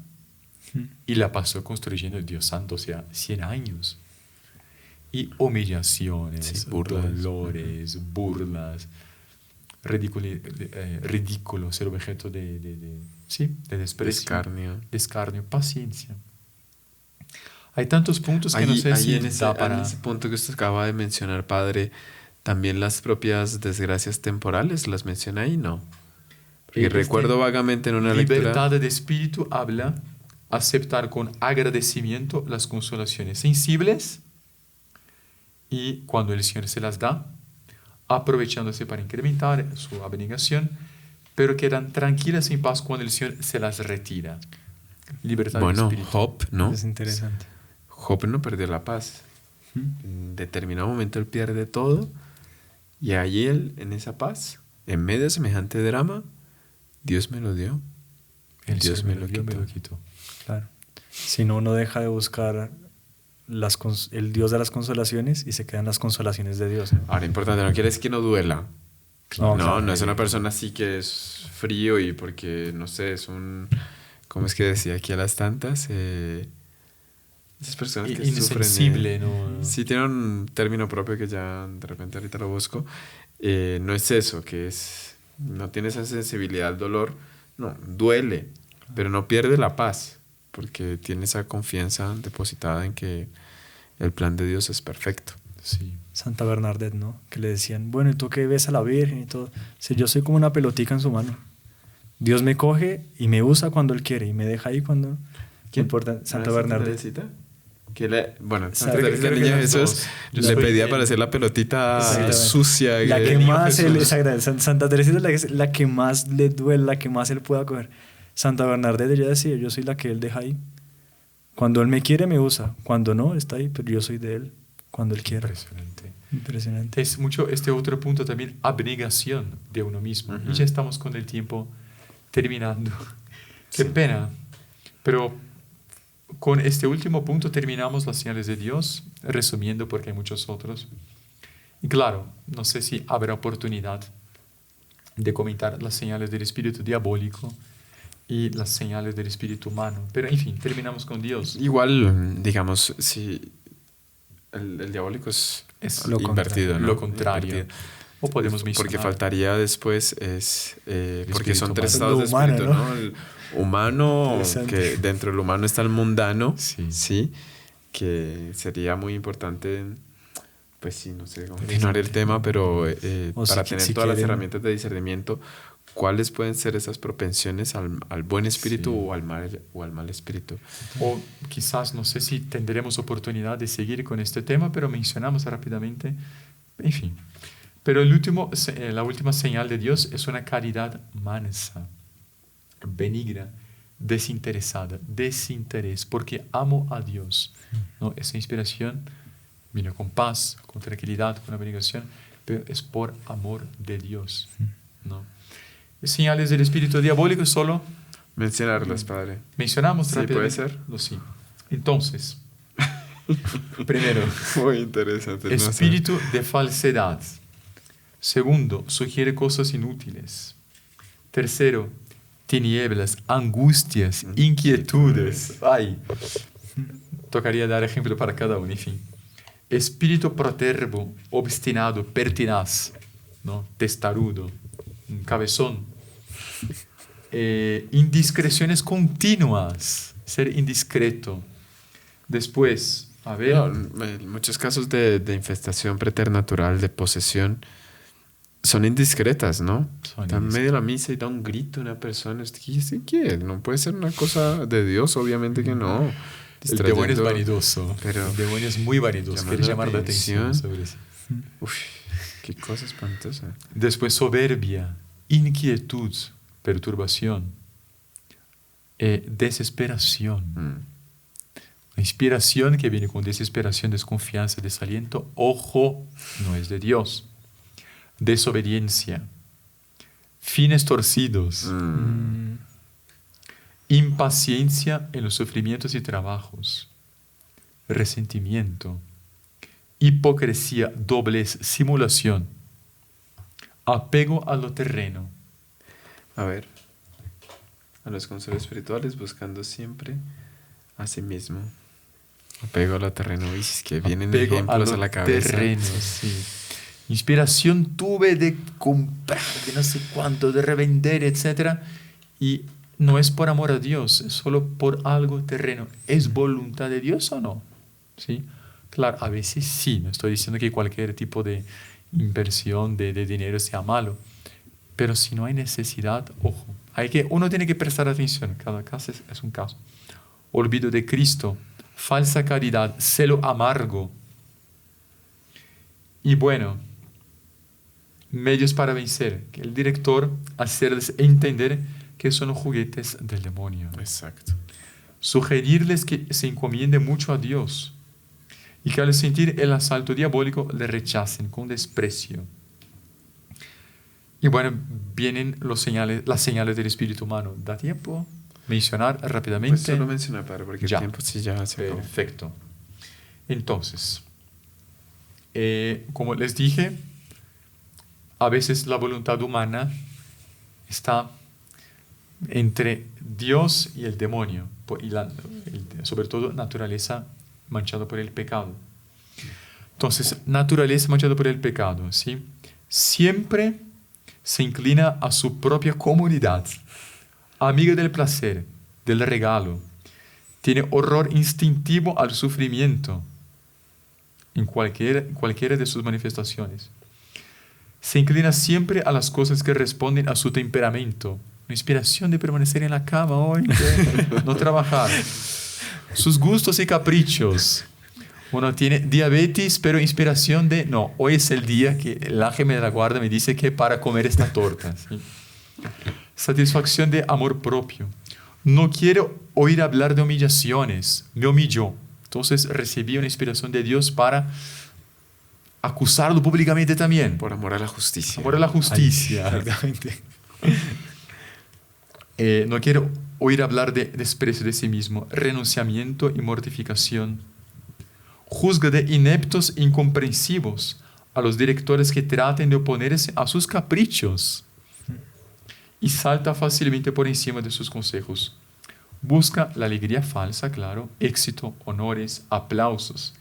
y la pasó construyendo, Dios santo, o sea, 100 años. Y humillaciones, dolores, burlas, ridículo, ser objeto de desprecio, descarnio, paciencia. Hay tantos puntos que no sé si en ese punto que usted acaba de mencionar, padre, también las propias desgracias temporales las menciona ahí, ¿no? Porque recuerdo vagamente en una lectura... Libertad de espíritu habla aceptar con agradecimiento las consolaciones sensibles y cuando el Señor se las da, aprovechándose para incrementar su abnegación, pero quedan tranquilas y en paz cuando el Señor se las retira. Libertad de espíritu. Bueno, Job, ¿no? Es interesante. Job no perdió la paz. En determinado momento él pierde todo y allí él, en esa paz, en medio de semejante drama, Dios me lo dio. Dios me lo quitó. Claro. Si no, uno deja de buscar el Dios de las consolaciones y se quedan las consolaciones de Dios, ¿no? Ahora, importante, no quiere decir que no duela. No es una persona así que es frío y porque, no sé, es un... ¿Cómo es que decía aquí a las tantas? Esas personas que insensible, sufren... ¿no? Sí, tiene un término propio que ya de repente ahorita lo busco. No es eso, que es... No tiene esa sensibilidad al dolor. No, duele, pero no pierde la paz, porque tiene esa confianza depositada en que el plan de Dios es perfecto. Sí. Santa Bernadette, ¿no? Que le decían, bueno, ¿y tú qué ves a la Virgen y todo? Si yo soy como una pelotica en su mano. Dios me coge y me usa cuando Él quiere y me deja ahí cuando... ¿Quién? Santa Bernadette. Santa Teresa de Niño Jesús le pedía para hacer la pelotita sucia. La que más Santa Teresa es la que más le duele, la que más Él pueda coger. Santa Bernadette ella decía, yo soy la que Él deja ahí. Cuando Él me quiere me usa, cuando no está ahí, pero yo soy de Él cuando Él quiere. Impresionante. Es mucho este otro punto también, abnegación de uno mismo. Y ya estamos con el tiempo terminando. Qué pena. Pero con este último punto terminamos las señales de Dios, resumiendo porque hay muchos otros. Y claro, no sé si habrá oportunidad de comentar las señales del espíritu diabólico, y las señales del espíritu humano. Pero en fin, terminamos con Dios. Igual, digamos, si el diabólico es lo invertido, ¿no? Lo contrario. Invertido. O podemos mencionar. Porque faltaría después porque son espíritu tres humano. estados de Lo humano, espíritu, ¿no? ¿no? El humano, Interesante. que dentro del humano está el mundano, Sí. sí, que sería muy importante, pues sí, no sé, continuar el tema, pero O para si tener todas las quieren- herramientas de discernimiento, ¿cuáles pueden ser esas propensiones al buen espíritu Sí. o al mal espíritu? O quizás, no sé si tendremos oportunidad de seguir con este tema, pero mencionamos rápidamente. En fin. Pero la última señal de Dios es una caridad mansa, benigna, desinteresada, desinterés, porque amo a Dios, ¿no? Esa inspiración vino con paz, con tranquilidad, con abnegación, pero es por amor de Dios, ¿no? Señales del espíritu diabólico solo Mencionarlas, Padre. mencionamos Sí, rápidamente. puede ser. Sí. Entonces, primero, Muy interesante. no sé. espíritu de falsedad. Segundo, sugiere cosas inútiles. Tercero, tinieblas, angustias, inquietudes. Ay, tocaría dar ejemplo para cada uno, en fin. Espíritu protervo, obstinado, pertinaz, ¿no? Testarudo, cabezón. Indiscreciones continuas, ser indiscreto. Después, a ver, No, en muchos casos de infestación preternatural, de posesión, son indiscretas, ¿no? Son Está en medio de la misa y da un grito a una persona. ¿Usted qué? No puede ser una cosa de Dios, obviamente que no. el demonio es Distrayendo- vanidoso. pero El demonio es muy vanidoso. llamando Quiere la llamar la atención atención. sobre eso. Uf, qué cosa espantosa. Después, soberbia, inquietud, perturbación, desesperación. La inspiración que viene con desesperación, desconfianza, desaliento, ojo, no es de Dios. Desobediencia, fines torcidos, impaciencia en los sufrimientos y trabajos, resentimiento, hipocresía, doblez, simulación, apego a lo terreno. A ver, a los consejos espirituales buscando siempre a sí mismo. Apego a lo terreno. Uy, es que vienen Apego ejemplos a lo la cabeza. terreno, sí. Inspiración tuve de comprar, de no sé cuánto, de revender, etc. Y no es por amor a Dios, es solo por algo terreno. ¿Es voluntad de Dios o no? ¿Sí? Claro, a veces sí. No estoy diciendo que cualquier tipo de inversión de dinero sea malo. Pero si no hay necesidad, ojo. Uno tiene que prestar atención. Cada caso es un caso. Olvido de Cristo, falsa caridad, celo amargo. Y bueno, medios para vencer. Que el director hacerles entender que son juguetes del demonio. Exacto. Sugerirles que se encomienden mucho a Dios y que al sentir el asalto diabólico le rechacen con desprecio. Y bueno, vienen las señales del espíritu humano. ¿Da tiempo mencionar rápidamente? Pues solo mencionar, Padre, porque Ya. el tiempo sí ya se acabó. Perfecto. Entonces, como les dije, a veces la voluntad humana está entre Dios y el demonio, sobre todo naturaleza manchada por el pecado. Entonces, naturaleza manchada por el pecado, ¿sí? Siempre se inclina a su propia comunidad, amiga del placer, del regalo. Tiene horror instintivo al sufrimiento en cualquiera de sus manifestaciones. Se inclina siempre a las cosas que responden a su temperamento. La inspiración de permanecer en la cama hoy, no trabajar. Sus gustos y caprichos. Uno tiene diabetes, pero inspiración de, no, hoy es el día que el ángel de la guarda me dice que para comer esta torta. ¿Sí? Satisfacción de amor propio. No quiero oír hablar de humillaciones. Me humilló. Entonces recibí una inspiración de Dios para acusarlo públicamente también. Por amor a la justicia. Amor a la justicia. Exactamente. No quiero oír hablar de desprecio de sí mismo, renunciamiento y mortificación. Juzga de ineptos e incomprensivos a los directores que traten de oponerse a sus caprichos. y salta fácilmente por encima de sus consejos. Busca la alegría falsa, claro, éxito, honores, aplausos.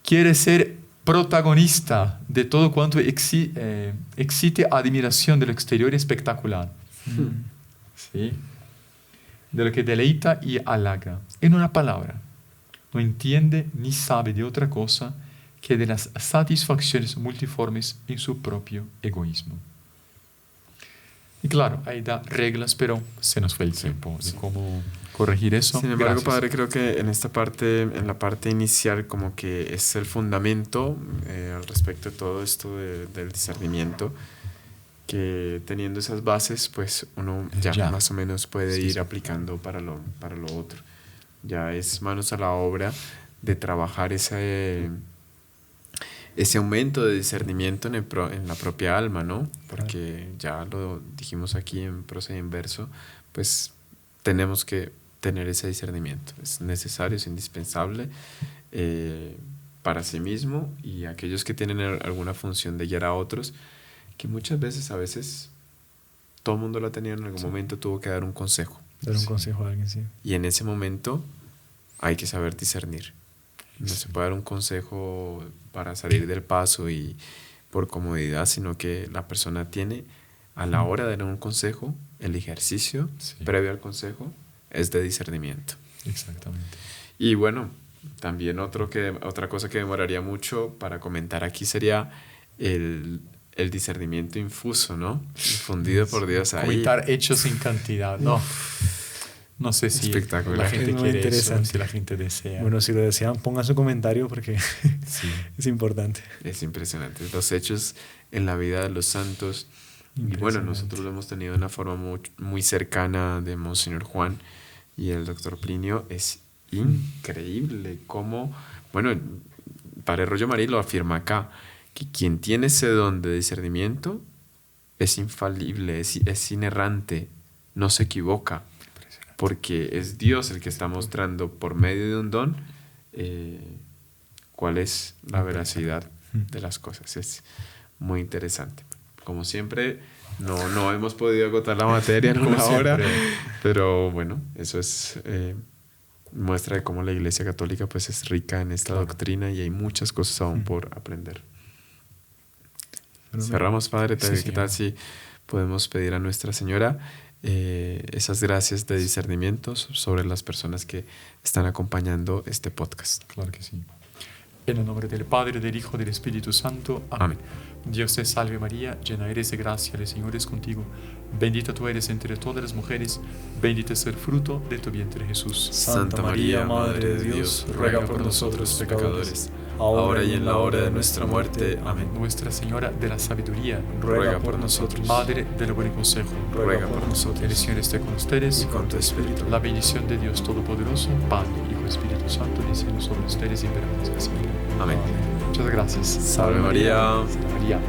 Quiere ser protagonista de todo cuanto excite admiración de lo exterior espectacular. ¿Sí? De lo que deleita y halaga. En una palabra, no entiende ni sabe de otra cosa que de las satisfacciones multiformes en su propio egoísmo. Y claro, ahí da reglas, pero se nos fue el tiempo de cómo corregir eso. Sin embargo, Gracias. padre, creo que en esta parte, en la parte inicial, como que es el fundamento al respecto de todo esto del discernimiento, que teniendo esas bases, pues uno ya más o menos puede ir aplicando para lo otro. Ya es manos a la obra de trabajar ese aumento de discernimiento en la propia alma, ¿no? Porque ya lo dijimos aquí en prosa y en verso, pues tenemos que tener ese discernimiento. Es necesario, es indispensable para sí mismo y aquellos que tienen alguna función de guiar a otros, que muchas veces, a veces, todo el mundo lo ha tenido en algún momento, tuvo que dar un consejo. Dar un consejo a alguien, sí. Y en ese momento hay que saber discernir. No se puede dar un consejo para salir del paso y por comodidad, sino que la persona tiene, a la hora de dar un consejo, el ejercicio previo al consejo es de discernimiento. Exactamente. Y bueno, también otra cosa que demoraría mucho para comentar aquí sería el discernimiento infuso, ¿no? Infundido por Dios ahí. Comentar hechos en cantidad, ¿no? No sé si la gente es muy quiere interesante. eso, si la gente desea. Bueno, si lo desean, pongan su comentario porque es importante. Es impresionante. Los hechos en la vida de los santos. Y bueno, nosotros lo hemos tenido de una forma muy cercana de Monseñor Juan y el doctor Plinio. Es increíble cómo, bueno, Padre Rollo Marí lo afirma acá, que quien tiene ese don de discernimiento es infalible, es inerrante, no se equivoca, porque es Dios el que está mostrando por medio de un don cuál es la veracidad de las cosas. Es muy interesante. Como siempre, no hemos podido agotar la materia en una hora, pero bueno, eso es muestra de cómo la Iglesia Católica pues es rica en esta doctrina y hay muchas cosas aún por aprender. Cerramos, Padre. ¿Qué tal si podemos pedir a Nuestra Señora esas gracias de discernimiento sobre las personas que están acompañando este podcast? Claro que sí. En el nombre del Padre, del Hijo, del Espíritu Santo. Amén. Dios te salve María, llena eres de gracia, el Señor es contigo. Bendita tú eres entre todas las mujeres, bendito es el fruto de tu vientre Jesús. Santa María, Madre de Dios, ruega por nosotros pecadores, ahora y en la hora de nuestra muerte. Amén. Nuestra Señora de la Sabiduría, ruega por nosotros. Madre del buen consejo, ruega por nosotros. El Señor esté con ustedes y con tu espíritu. La bendición de Dios Todopoderoso, Padre, Hijo y Espíritu Santo, descienda sobre ustedes y permanezca siempre. Amén. Muchas gracias. Salve María. Salve María.